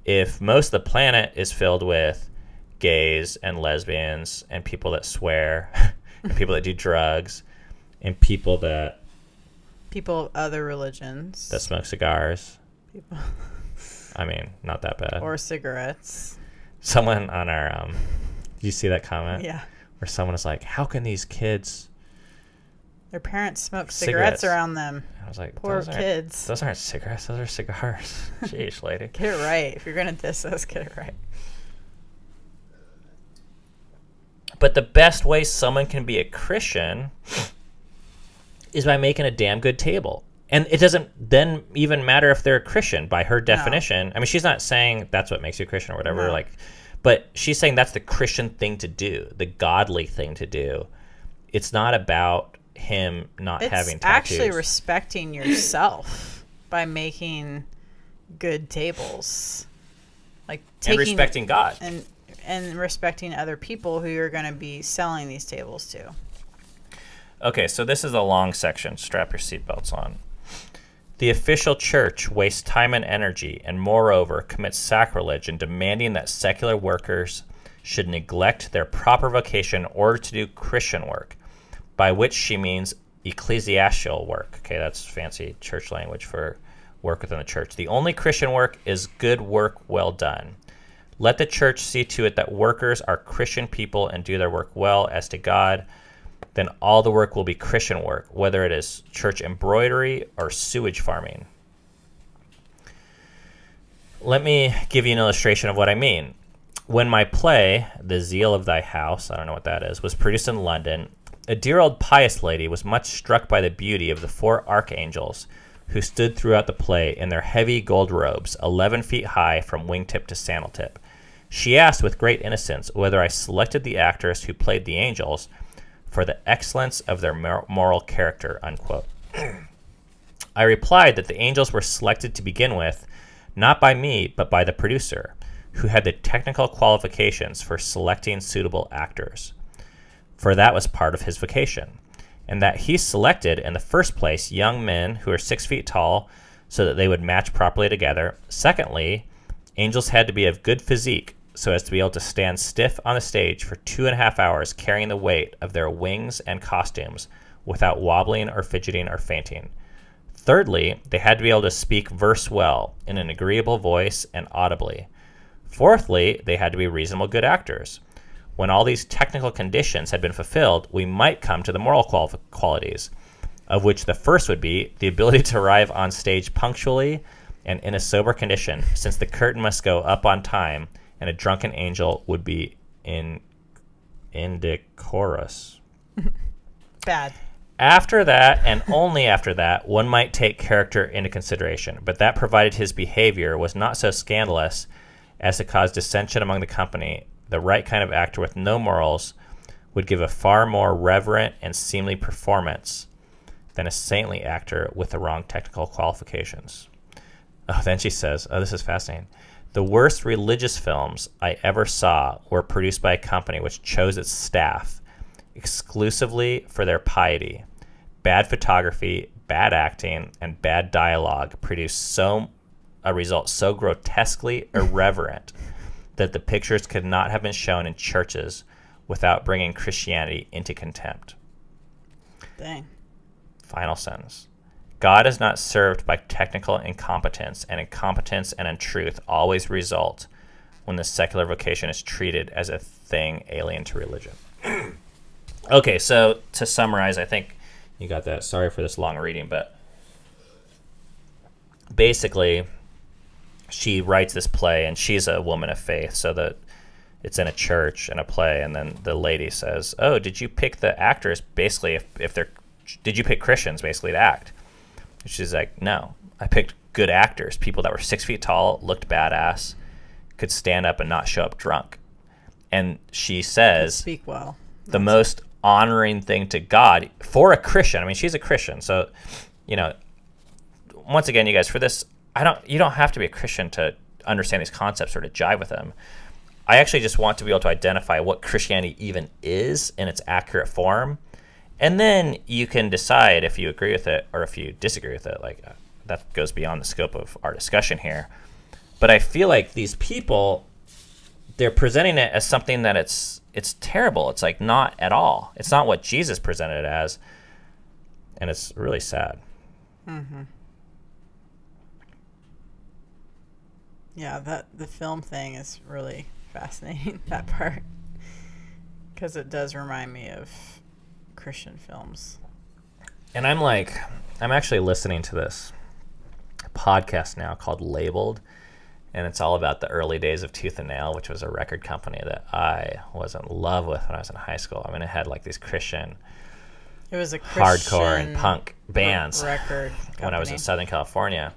Speaker 1: If most of the planet is filled with gays and lesbians and people that swear and people that do drugs and people of other religions that smoke cigars, I mean, not that bad,
Speaker 2: or cigarettes.
Speaker 1: Someone on our did you see that comment?
Speaker 2: Yeah,
Speaker 1: where someone is like, how can these kids,
Speaker 2: their parents smoke cigarettes around them?
Speaker 1: I was like,
Speaker 2: poor kids,
Speaker 1: those aren't cigarettes, those are cigars. Jeez, lady,
Speaker 2: get it right. If you're gonna diss us, get it right.
Speaker 1: But the best way someone can be a Christian is by making a damn good table. And it doesn't then even matter if they're a Christian by her definition. No. I mean, she's not saying that's what makes you a Christian or whatever, no. But she's saying that's the Christian thing to do, the godly thing to do. It's not about him not having tattoos. It's
Speaker 2: actually respecting yourself by making good tables. Like taking,
Speaker 1: and respecting God.
Speaker 2: And respecting other people who you're going to be selling these tables to.
Speaker 1: Okay, so this is a long section. Strap your seatbelts on. The official church wastes time and energy and, moreover, commits sacrilege in demanding that secular workers should neglect their proper vocation in order to do Christian work, by which she means ecclesiastical work. Okay, that's fancy church language for work within the church. The only Christian work is good work well done. Let the church see to it that workers are Christian people and do their work well as to God. Then all the work will be Christian work, whether it is church embroidery or sewage farming. Let me give you an illustration of what I mean. When my play, The Zeal of Thy House, I don't know what that is, was produced in London, a dear old pious lady was much struck by the beauty of the 4 archangels who stood throughout the play in their heavy gold robes, 11 feet high from wingtip to sandaltip. She asked with great innocence whether I selected the actors who played the angels for the excellence of their moral character, unquote. I replied that the angels were selected to begin with, not by me, but by the producer, who had the technical qualifications for selecting suitable actors, for that was part of his vocation, and that he selected, in the first place, young men who are 6 feet tall so that they would match properly together. Secondly, angels had to be of good physique so as to be able to stand stiff on the stage for 2.5 hours carrying the weight of their wings and costumes without wobbling or fidgeting or fainting. Thirdly, they had to be able to speak verse well in an agreeable voice and audibly. Fourthly, they had to be reasonable good actors. When all these technical conditions had been fulfilled, we might come to the moral qualities, of which the first would be the ability to arrive on stage punctually and in a sober condition, since the curtain must go up on time, and a drunken angel would be indecorous.
Speaker 2: Bad.
Speaker 1: After that, and only after that, one might take character into consideration, but that provided his behavior was not so scandalous as to cause dissension among the company. The right kind of actor with no morals would give a far more reverent and seemly performance than a saintly actor with the wrong technical qualifications. Oh, then she says, oh, this is fascinating. The worst religious films I ever saw were produced by a company which chose its staff exclusively for their piety. Bad photography, bad acting, and bad dialogue produced a result so grotesquely irreverent that the pictures could not have been shown in churches without bringing Christianity into contempt.
Speaker 2: Dang.
Speaker 1: Final sentence. God is not served by technical incompetence, and incompetence and untruth always result when the secular vocation is treated as a thing alien to religion. Okay, so to summarize, I think you got that. Sorry for this long reading, but basically she writes this play, and she's a woman of faith, so that it's in a church and a play, and then the lady says, oh, did you pick the actors basically did you pick Christians basically to act? And she's like, no, I picked good actors, people that were 6 feet tall, looked badass, could stand up and not show up drunk. And she says,
Speaker 2: Speak well.
Speaker 1: the most honoring thing to God for a Christian. I mean, she's a Christian, so once again, you guys, for this, you don't have to be a Christian to understand these concepts or to jive with them. I actually just want to be able to identify what Christianity even is in its accurate form, and then you can decide if you agree with it or if you disagree with it. Like that goes beyond the scope of our discussion here. But I feel like these people, they're presenting it as something that it's terrible. It's like not at all. It's not what Jesus presented it as, and it's really sad.
Speaker 2: Mm-hmm. Yeah, the film thing is really fascinating, that part, because it does remind me of Christian films.
Speaker 1: And I'm actually listening to this podcast now called Labeled, and it's all about the early days of Tooth and Nail, which was a record company that I was in love with when I was in high school. I mean, it had like these Christian,
Speaker 2: it was a Christian
Speaker 1: hardcore and punk bands
Speaker 2: record company.
Speaker 1: When I was in Southern California.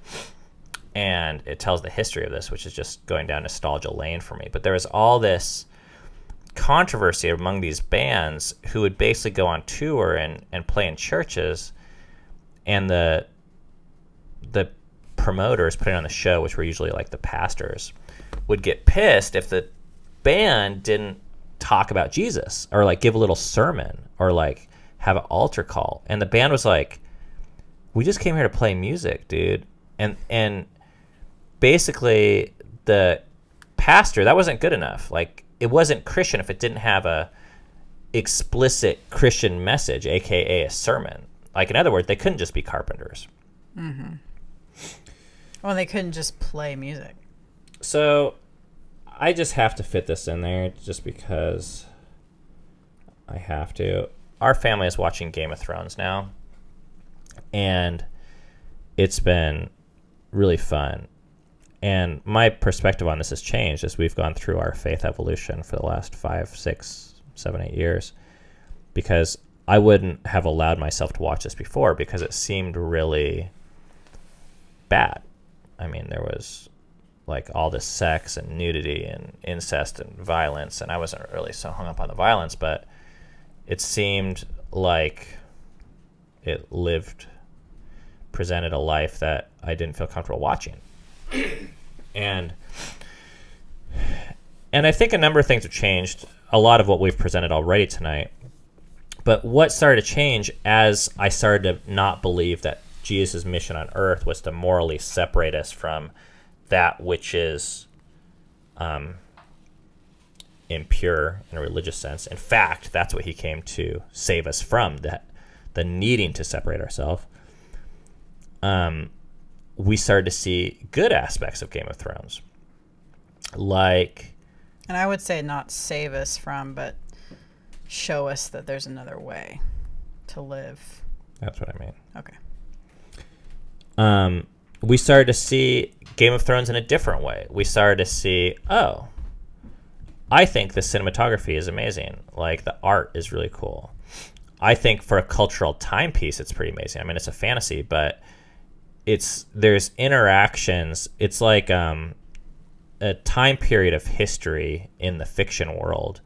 Speaker 1: And it tells the history of this, which is just going down nostalgia lane for me. But there was all this controversy among these bands who would basically go on tour and play in churches, and the promoters putting on the show, which were usually like the pastors, would get pissed if the band didn't talk about Jesus or like give a little sermon or like have an altar call. And the band was like, we just came here to play music, dude. And basically the pastor, that wasn't good enough. Like it wasn't Christian if it didn't have a explicit Christian message, aka a sermon. Like, in other words, they couldn't just be carpenters.
Speaker 2: Mm-hmm. Well, they couldn't just play music.
Speaker 1: So I just have to fit this in there just because I have to. Our family is watching Game of Thrones now, and it's been really fun. And my perspective on this has changed as we've gone through our faith evolution for the last 5, 6, 7, 8 years, because I wouldn't have allowed myself to watch this before because it seemed really bad. I mean, there was like all this sex and nudity and incest and violence, and I wasn't really so hung up on the violence, but it seemed like it presented a life that I didn't feel comfortable watching. And I think a number of things have changed, a lot of what we've presented already tonight. But what started to change as I started to not believe that Jesus' mission on earth was to morally separate us from that which is impure in a religious sense. In fact, that's what he came to save us from, the needing to separate ourselves. We started to see good aspects of Game of Thrones. Like...
Speaker 2: And I would say not save us from, but show us that there's another way to live.
Speaker 1: That's what I mean.
Speaker 2: Okay.
Speaker 1: We started to see Game of Thrones in a different way. We started to see, oh, I think the cinematography is amazing. Like, the art is really cool. I think for a cultural timepiece, it's pretty amazing. I mean, it's a fantasy, but there's interactions. It's like a time period of history in the fiction world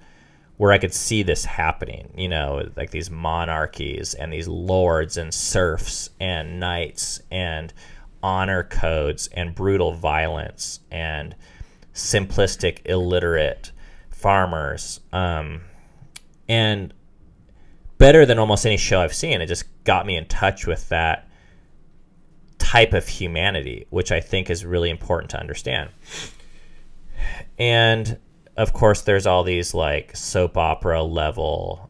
Speaker 1: where I could see this happening, you know, like these monarchies and these lords and serfs and knights and honor codes and brutal violence and simplistic, illiterate farmers. And better than almost any show I've seen, it just got me in touch with that type of humanity, which I think is really important to understand. And of course, there's all these like soap opera level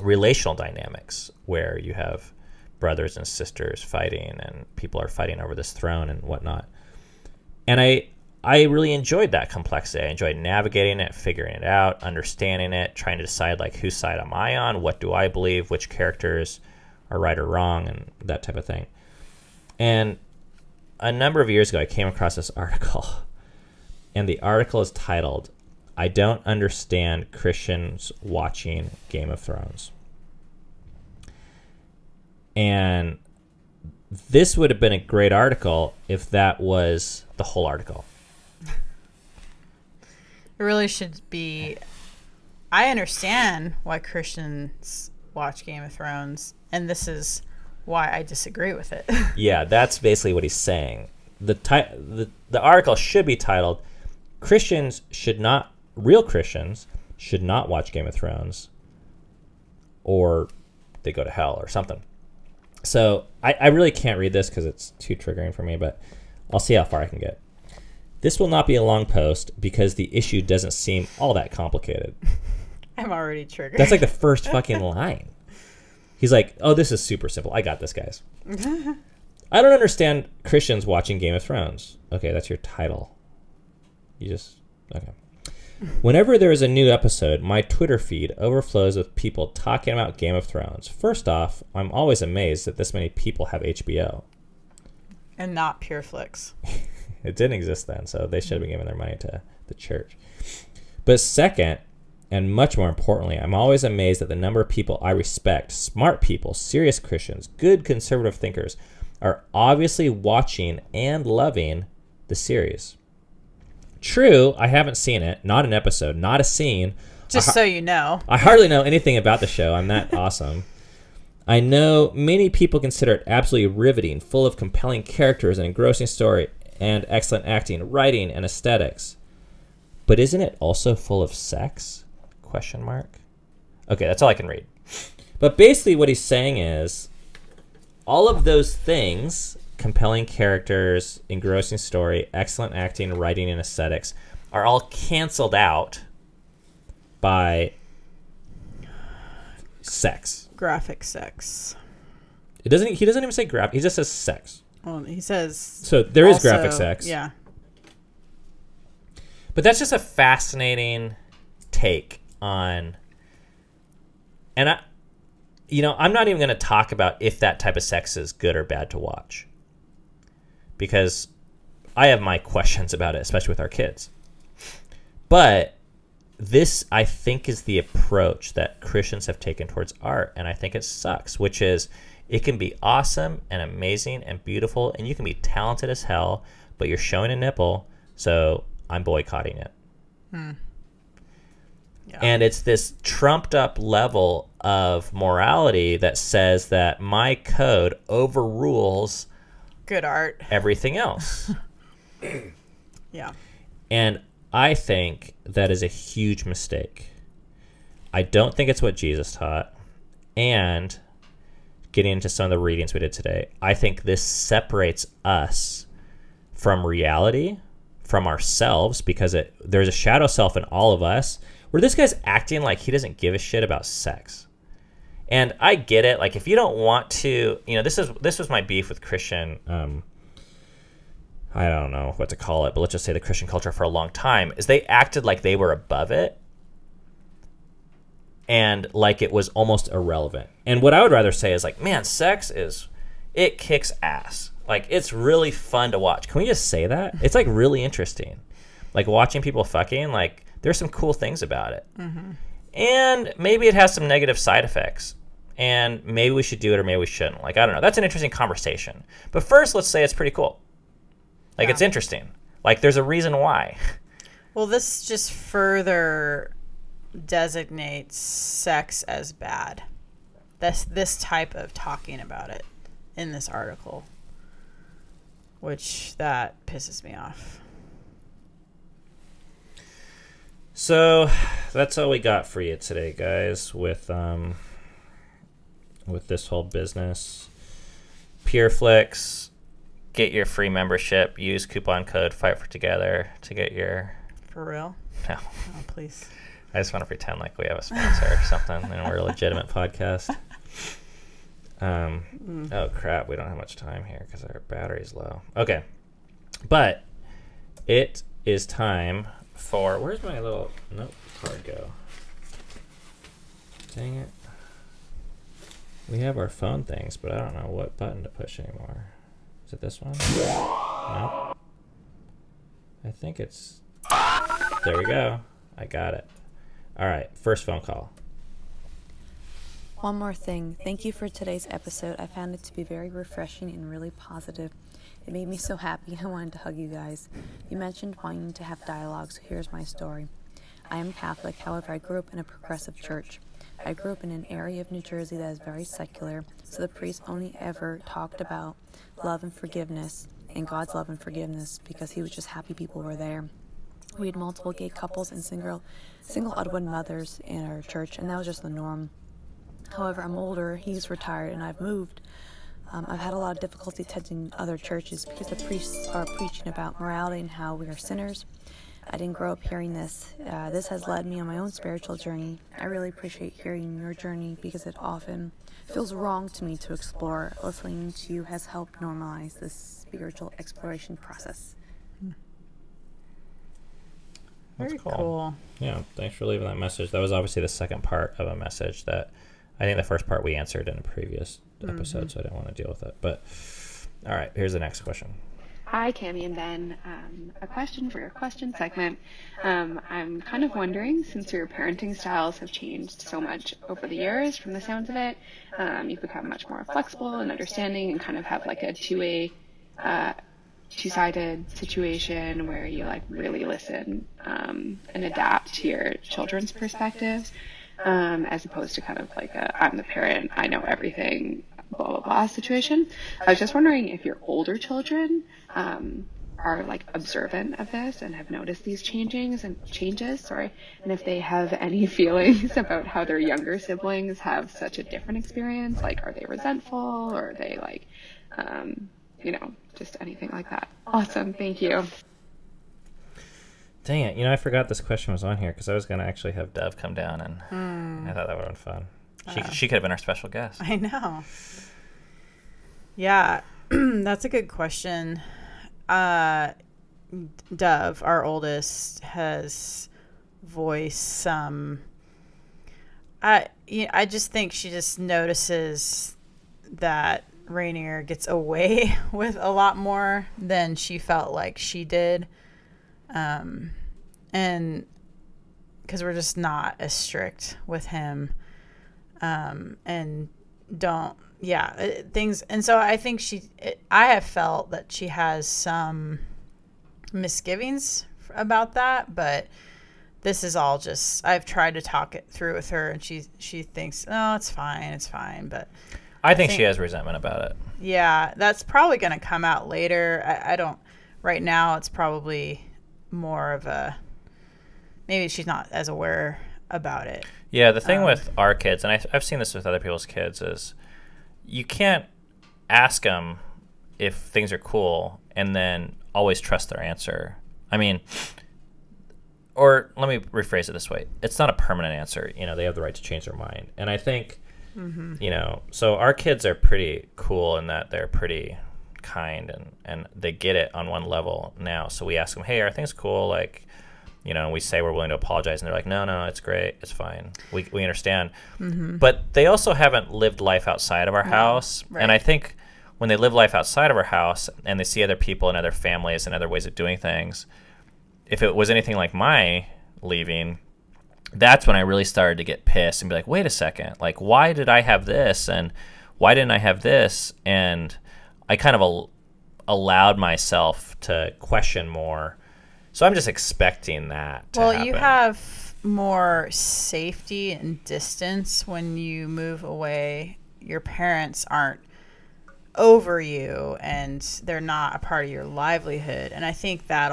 Speaker 1: relational dynamics where you have brothers and sisters fighting and people are fighting over this throne and whatnot. And I really enjoyed that complexity. I enjoyed navigating it, figuring it out, understanding it, trying to decide like whose side am I on, what do I believe, which characters are right or wrong, and that type of thing. And a number of years ago, I came across this article. And the article is titled, "I Don't Understand Christians Watching Game of Thrones." And this would have been a great article if that was the whole article.
Speaker 2: It really should be, I understand why Christians watch Game of Thrones, and this is why I disagree with it.
Speaker 1: Yeah, that's basically what he's saying. The article should be titled, real Christians should not watch Game of Thrones, or they go to hell or something. So I really can't read this because it's too triggering for me, but I'll see how far I can get. This will not be a long post because the issue doesn't seem all that complicated.
Speaker 2: I'm already triggered.
Speaker 1: That's like the first fucking line. He's like, oh, this is super simple. I got this, guys. I don't understand Christians watching Game of Thrones. Okay, that's your title. Okay. Whenever there is a new episode, my Twitter feed overflows with people talking about Game of Thrones. First off, I'm always amazed that this many people have HBO.
Speaker 2: And not PureFlix.
Speaker 1: It didn't exist then, so they should have been giving their money to the church. But second, and much more importantly, I'm always amazed at the number of people I respect, smart people, serious Christians, good conservative thinkers, are obviously watching and loving the series. True, I haven't seen it, not an episode, not a scene.
Speaker 2: Just so you know.
Speaker 1: I hardly know anything about the show. I'm that awesome. I know many people consider it absolutely riveting, full of compelling characters, and engrossing story, and excellent acting, writing, and aesthetics. But isn't it also full of sex? ? Okay, that's all I can read. But basically what he's saying is all of those things, compelling characters, engrossing story, excellent acting, writing, and aesthetics, are all canceled out by sex.
Speaker 2: Graphic sex.
Speaker 1: He doesn't even say graphic. He just says sex.
Speaker 2: Well, he says.
Speaker 1: So there is
Speaker 2: also,
Speaker 1: graphic sex.
Speaker 2: Yeah.
Speaker 1: But that's just a fascinating take on, and I'm not even going to talk about if that type of sex is good or bad to watch, because I have my questions about it, especially with our kids. But this, I think, is the approach that Christians have taken towards art, and I think it sucks, which is it can be awesome and amazing and beautiful, and you can be talented as hell, but you're showing a nipple, so I'm boycotting it.
Speaker 2: Yeah.
Speaker 1: And it's this trumped up level of morality that says that my code overrules
Speaker 2: Good art.
Speaker 1: everything else.
Speaker 2: Yeah.
Speaker 1: And I think that is a huge mistake. I don't think it's what Jesus taught. And getting into some of the readings we did today, I think this separates us from reality, from ourselves, because there's a shadow self in all of us, where this guy's acting like he doesn't give a shit about sex. And I get it. Like, if you don't want to, this was my beef with Christian, I don't know what to call it, but let's just say the Christian culture for a long time, is they acted like they were above it and like it was almost irrelevant. And what I would rather say is like, man, sex it kicks ass. Like, it's really fun to watch. Can we just say that? It's like really interesting. Like, watching people fucking, like, there's some cool things about it. Mm-hmm. And maybe it has some negative side effects. And maybe we should do it or maybe we shouldn't. Like, I don't know. That's an interesting conversation. But first, let's say it's pretty cool. Like, it's interesting. Like, there's a reason why.
Speaker 2: Well, this just further designates sex as bad. This type of talking about it in this article, which that pisses me off.
Speaker 1: So that's all we got for you today, guys, with this whole business. PureFlix, get your free membership. Use coupon code FightForTogether to get your...
Speaker 2: For real?
Speaker 1: No.
Speaker 2: Oh, please.
Speaker 1: I just want to pretend like we have a sponsor or something, and we're a legitimate podcast. Oh, crap. We don't have much time here because our battery's low. Okay. But it is time for... Where's my little note card go? Dang it. We have our phone things, but I don't know what button to push anymore. Is it this one? No. I think it's... There we go. I got it. All right. First phone call.
Speaker 6: One more thing. Thank you for today's episode. I found it to be very refreshing and really positive. It made me so happy. I wanted to hug you guys. You mentioned wanting to have dialogue, so here's my story. I am Catholic, however, I grew up in a progressive church. I grew up in an area of New Jersey that is very secular, so the priest only ever talked about love and forgiveness, and God's love and forgiveness, because he was just happy people were there. We had multiple gay couples and single unwed mothers in our church, and that was just the norm. However, I'm older, he's retired, and I've moved. I've had a lot of difficulty attending other churches because the priests are preaching about morality and how we are sinners. I didn't grow up hearing this. This has led me on my own spiritual journey. I really appreciate hearing your journey because it often feels wrong to me to explore. Listening to you has helped normalize this spiritual exploration process.
Speaker 2: Very cool.
Speaker 1: Yeah, thanks for leaving that message. That was obviously the second part of a message that I think the first part we answered in a previous episode, so I didn't want to deal with it. But all right, here's the next question.
Speaker 7: Hi, Cami and Ben. A question for your question segment. I'm kind of wondering, since your parenting styles have changed so much over the years, from the sounds of it, you've become much more flexible and understanding and kind of have like a two-sided situation where you like really listen and adapt to your children's perspectives, as opposed to kind of like I'm the parent, I know everything, blah, blah, blah situation. I was just wondering if your older children are like observant of this and have noticed these changes, and if they have any feelings about how their younger siblings have such a different experience. Like, are they resentful, or are they like, just anything like that? Awesome. Thank you.
Speaker 1: Dang it. I forgot this question was on here because I was going to actually have Dev come down, and I thought that would have been fun. She could have been our special guest.
Speaker 2: I know. Yeah, that's a good question. Dove, our oldest, has voiced some... I just think she just notices that Rainier gets away with a lot more than she felt like she did. And because we're just not as strict with him, and don't, things. And so I think I have felt that she has some misgivings about that, but this is all just, I've tried to talk it through with her, and she thinks, oh, it's fine. But
Speaker 1: I think she has resentment about it.
Speaker 2: Yeah, that's probably going to come out later. I don't, right now it's probably more of a, maybe she's not as aware about it.
Speaker 1: Yeah, the thing with our kids, and I've seen this with other people's kids, is you can't ask them if things are cool and then always trust their answer. I mean, or let me rephrase it this way. It's not a permanent answer. They have the right to change their mind. And I think, so our kids are pretty cool in that they're pretty kind and they get it on one level now. So we ask them, hey, are things cool? Like, we say we're willing to apologize, and they're like, no, it's great, it's fine, we understand. But they also haven't lived life outside of our house. Right. And I think when they live life outside of our house and they see other people and other families and other ways of doing things, if it was anything like my leaving, that's when I really started to get pissed and be like, wait a second, like, why did I have this and why didn't I have this? And I kind of allowed myself to question more. So I'm just expecting that to happen.
Speaker 2: You have more safety and distance when you move away. Your parents aren't over you, and they're not a part of your livelihood. And I think that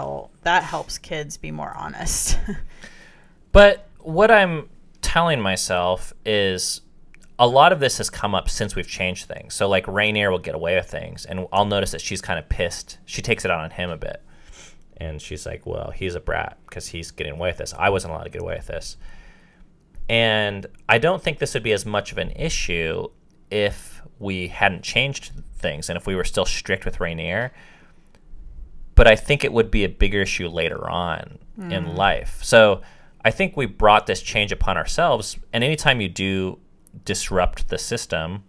Speaker 2: helps kids be more honest.
Speaker 1: But what I'm telling myself is a lot of this has come up since we've changed things. So like Rainier will get away with things, and I'll notice that she's kind of pissed. She takes it out on him a bit. And she's like, well, he's a brat because he's getting away with this. I wasn't allowed to get away with this. And I don't think this would be as much of an issue if we hadn't changed things and if we were still strict with Rainier. But I think it would be a bigger issue later on in life. So I think we brought this change upon ourselves. And anytime you do disrupt the system,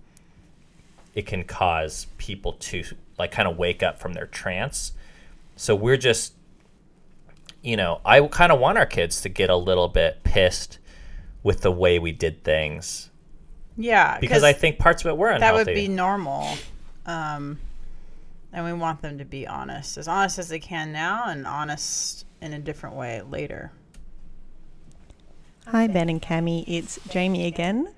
Speaker 1: it can cause people to like kind of wake up from their trance. So we're just, I kind of want our kids to get a little bit pissed with the way we did things.
Speaker 2: Yeah.
Speaker 1: Because I think parts of it were unhealthy.
Speaker 2: That would be normal. And we want them to be honest as they can now, and honest in a different way later.
Speaker 8: Hi, Ben and Cami. It's Jamie again.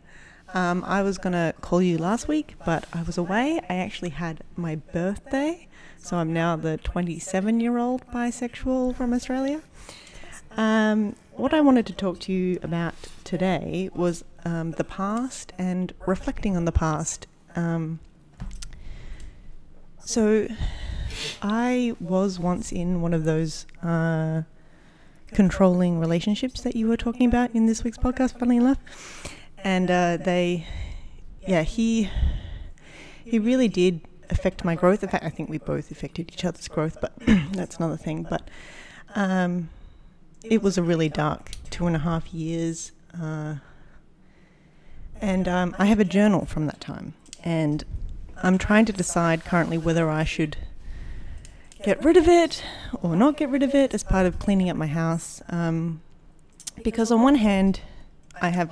Speaker 8: I was going to call you last week, but I was away. I actually had my birthday. So I'm now the 27-year-old bisexual from Australia. What I wanted to talk to you about today was the past and reflecting on the past. So I was once in one of those controlling relationships that you were talking about in this week's podcast, funnily enough. And he really did affect my growth. In fact, I think we both affected each other's growth, but that's another thing. But it was a really dark 2.5 years. And I have a journal from that time. And I'm trying to decide currently whether I should get rid of it or not get rid of it as part of cleaning up my house. Because on one hand, I have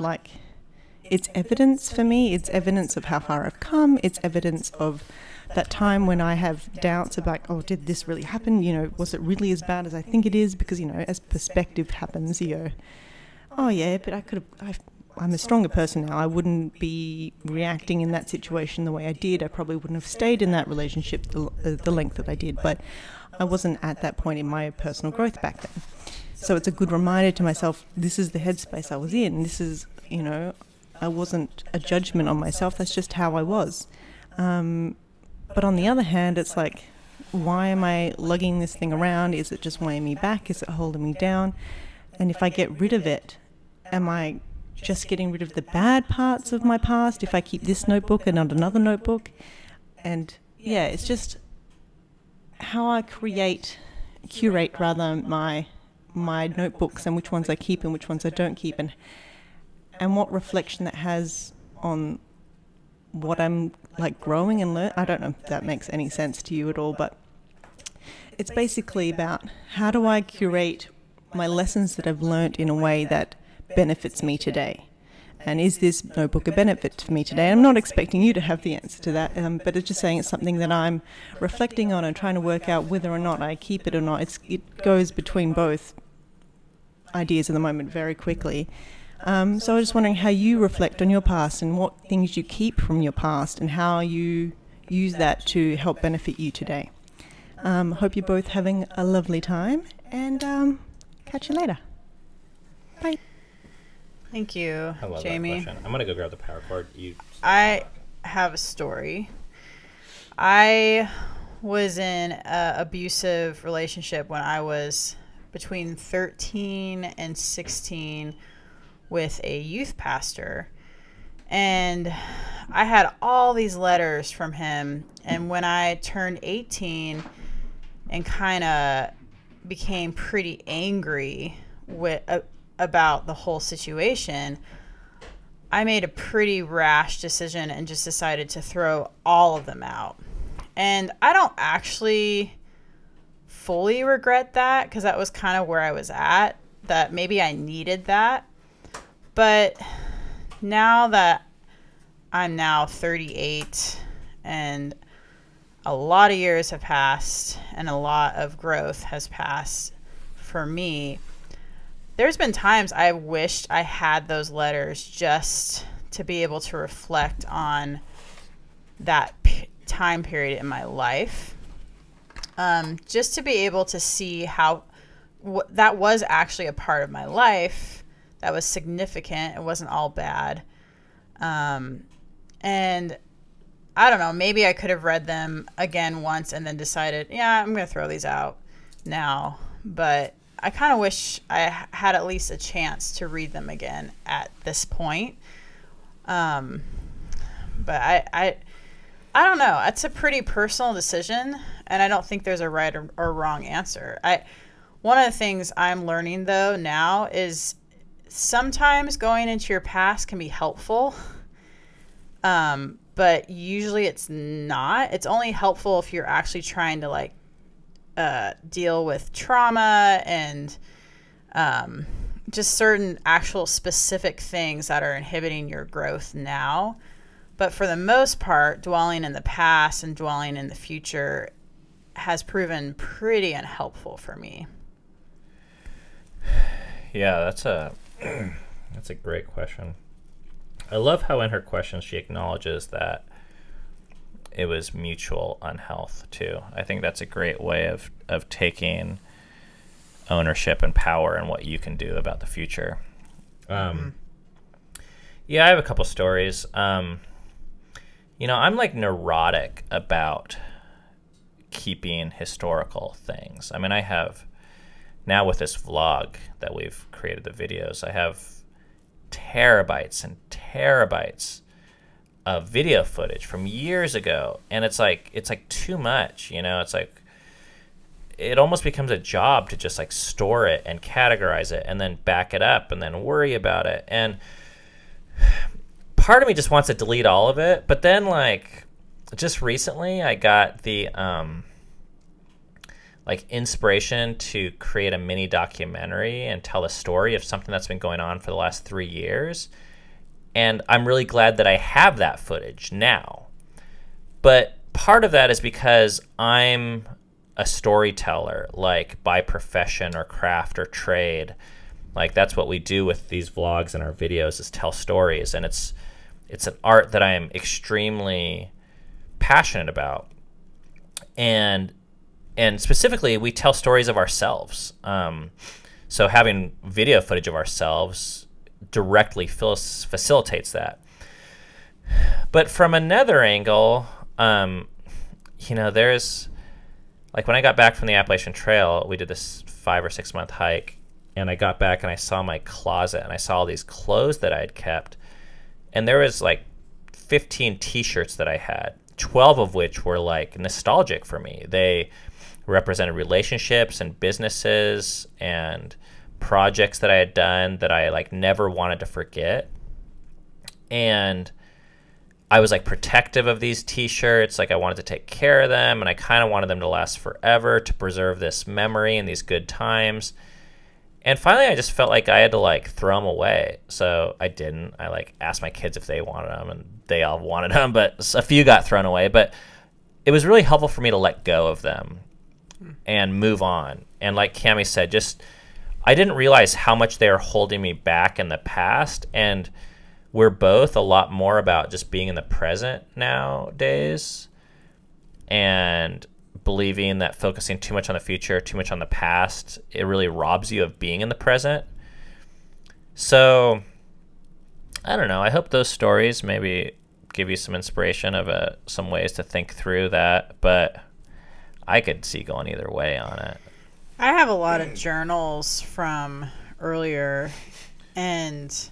Speaker 8: it's evidence for me. It's evidence of how far I've come. It's evidence of that time when I have doubts about, oh, did this really happen? Was it really as bad as I think it is? Because, as perspective happens, you go, oh yeah, but I'm a stronger person now. I wouldn't be reacting in that situation the way I did. I probably wouldn't have stayed in that relationship the length that I did, but I wasn't at that point in my personal growth back then. So it's a good reminder to myself, this is the headspace I was in. This is, I wasn't a judgment on myself. That's just how I was. But on the other hand, it's like, why am I lugging this thing around? Is it just weighing me back? Is it holding me down? And if I get rid of it, am I just getting rid of the bad parts of my past if I keep this notebook and not another notebook? And yeah, it's just how I curate rather my notebooks, and which ones I keep and which ones I don't keep, and what reflection that has on what I'm like growing and learn. I don't know if that makes any sense to you at all, but it's basically about how do I curate my lessons that I've learnt in a way that benefits me today. And is this notebook a benefit for me today? I'm not expecting you to have the answer to that, but it's just saying it's something that I'm reflecting on and trying to work out whether or not I keep it or not. It goes between both ideas at the moment very quickly. So I was just wondering how you reflect on your past and what things you keep from your past and how you use that to help benefit you today. Hope you're both having a lovely time, and catch you later. Bye.
Speaker 2: Thank you,
Speaker 1: I love
Speaker 2: Jamie.
Speaker 1: that question. I'm going to go grab the power cord.
Speaker 2: I have a story. I was in an abusive relationship when I was between 13 and 16 with a youth pastor. And I had all these letters from him. And when I turned 18 and kind of became pretty angry about the whole situation, I made a pretty rash decision and just decided to throw all of them out. And I don't actually fully regret that, because that was kind of where I was at, that maybe I needed that. But now that I'm now 38 and a lot of years have passed and a lot of growth has passed for me, there's been times I wished I had those letters just to be able to reflect on that time period in my life. Just to be able to see how that was actually a part of my life that was significant. It wasn't all bad. And I don't know, maybe I could have read them again once and then decided, yeah, I'm going to throw these out now. But I kind of wish I had at least a chance to read them again at this point. But I don't know. It's a pretty personal decision, and I don't think there's a right or wrong answer. One of the things I'm learning, though, now is sometimes going into your past can be helpful, but usually it's not. It's only helpful if you're actually trying to, deal with trauma and just certain actual specific things that are inhibiting your growth now. But for the most part, dwelling in the past and dwelling in the future has proven pretty unhelpful for me.
Speaker 1: Yeah, that's a great question. I love how in her question she acknowledges that it was mutual unhealth too. I think that's a great way of taking ownership and power in what you can do about the future. Yeah, I have a couple stories. I'm like neurotic about keeping historical things. I mean, I have now with this vlog that we've created, the videos, I have terabytes and terabytes of video footage from years ago, and it's like too much, it's like it almost becomes a job to just like store it and categorize it and then back it up and then worry about it. And part of me just wants to delete all of it, but then like just recently I got the inspiration to create a mini documentary and tell a story of something that's been going on for the last 3 years. And I'm really glad that I have that footage now. But part of that is because I'm a storyteller, like by profession or craft or trade. Like that's what we do with these vlogs and our videos, is tell stories. And it's an art that I am extremely passionate about. And specifically, we tell stories of ourselves. So having video footage of ourselves directly facilitates that. But from another angle, there's Like when I got back from the Appalachian Trail, we did this 5 or 6 month hike, and I got back and I saw my closet and I saw all these clothes that I had kept, and there was like 15 t-shirts that I had, 12 of which were like nostalgic for me. They represented relationships and businesses and projects that I had done that I like never wanted to forget. And I was like protective of these t-shirts. Like I wanted to take care of them, and I kind of wanted them to last forever, to preserve this memory and these good times. And finally I just felt like I had to like throw them away. So I didn't. I like asked my kids if they wanted them, and they all wanted them, but a few got thrown away. But it was really helpful for me to let go of them and move on. And like Cami said, just I didn't realize how much they were holding me back in the past, and we're both a lot more about just being in the present nowadays, and believing that focusing too much on the future, too much on the past, it really robs you of being in the present. So I don't know. I hope those stories maybe give you some inspiration of some ways to think through that, but I could see going either way on it.
Speaker 2: I have a lot of journals from earlier, and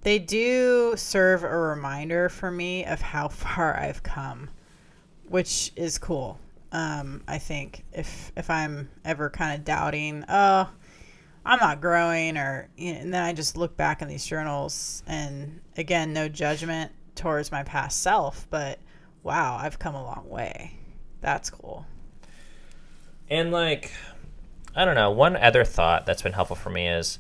Speaker 2: they do serve a reminder for me of how far I've come, which is cool. I think if I'm ever kind of doubting, oh, I'm not growing, or and then I just look back in these journals, and again, no judgment towards my past self, but wow, I've come a long way. That's cool.
Speaker 1: And like, I don't know, one other thought that's been helpful for me is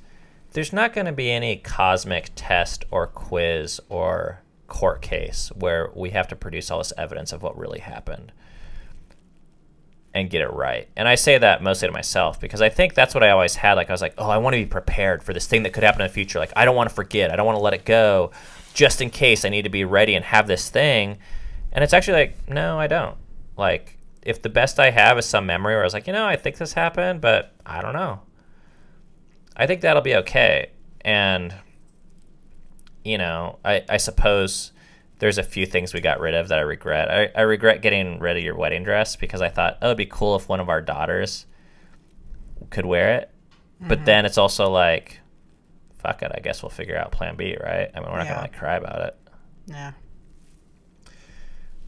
Speaker 1: there's not going to be any cosmic test or quiz or court case where we have to produce all this evidence of what really happened and get it right. And I say that mostly to myself because I think that's what I always had. Like I was like, oh, I want to be prepared for this thing that could happen in the future. Like I don't want to forget. I don't want to let it go just in case I need to be ready and have this thing. And it's actually like, no, I don't. Like if the best I have is some memory where I was like, I think this happened, but I don't know. I think that'll be okay. And, I suppose there's a few things we got rid of that I regret. I regret getting rid of your wedding dress because I thought, oh, it'd be cool if one of our daughters could wear it. Mm-hmm. But then it's also like, fuck it, I guess we'll figure out plan B, right? I mean, we're not going to cry about it.
Speaker 2: Yeah.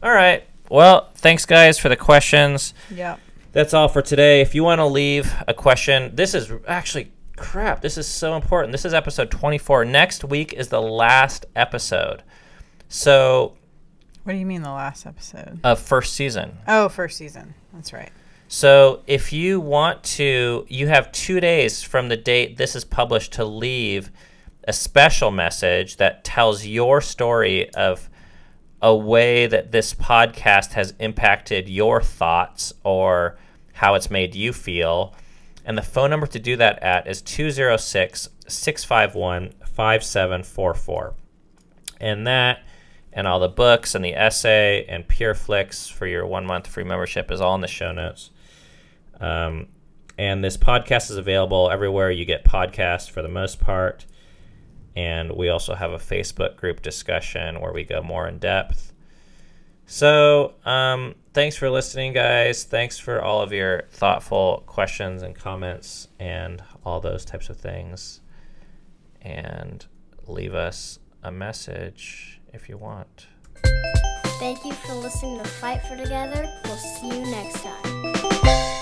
Speaker 1: All right. Well, thanks, guys, for the questions.
Speaker 2: Yeah.
Speaker 1: That's all for today. If you want to leave a question, this is actually... crap, this is so important. This is episode 24. Next week is the last episode. So...
Speaker 2: What do you mean the last episode?
Speaker 1: Of first season.
Speaker 2: Oh, first season. That's right.
Speaker 1: So if you want to... You have 2 days from the date this is published to leave a special message that tells your story of a way that this podcast has impacted your thoughts or how it's made you feel. And the phone number to do that at is 206-651-5744. And that and all the books and the essay and PureFlix for your 1-month free membership is all in the show notes. And this podcast is available everywhere you get podcasts for the most part. And we also have a Facebook group discussion where we go more in depth. So thanks for listening, guys. Thanks for all of your thoughtful questions and comments and all those types of things. And leave us a message if you want.
Speaker 3: Thank you for listening to Fight for Together. We'll see you next time.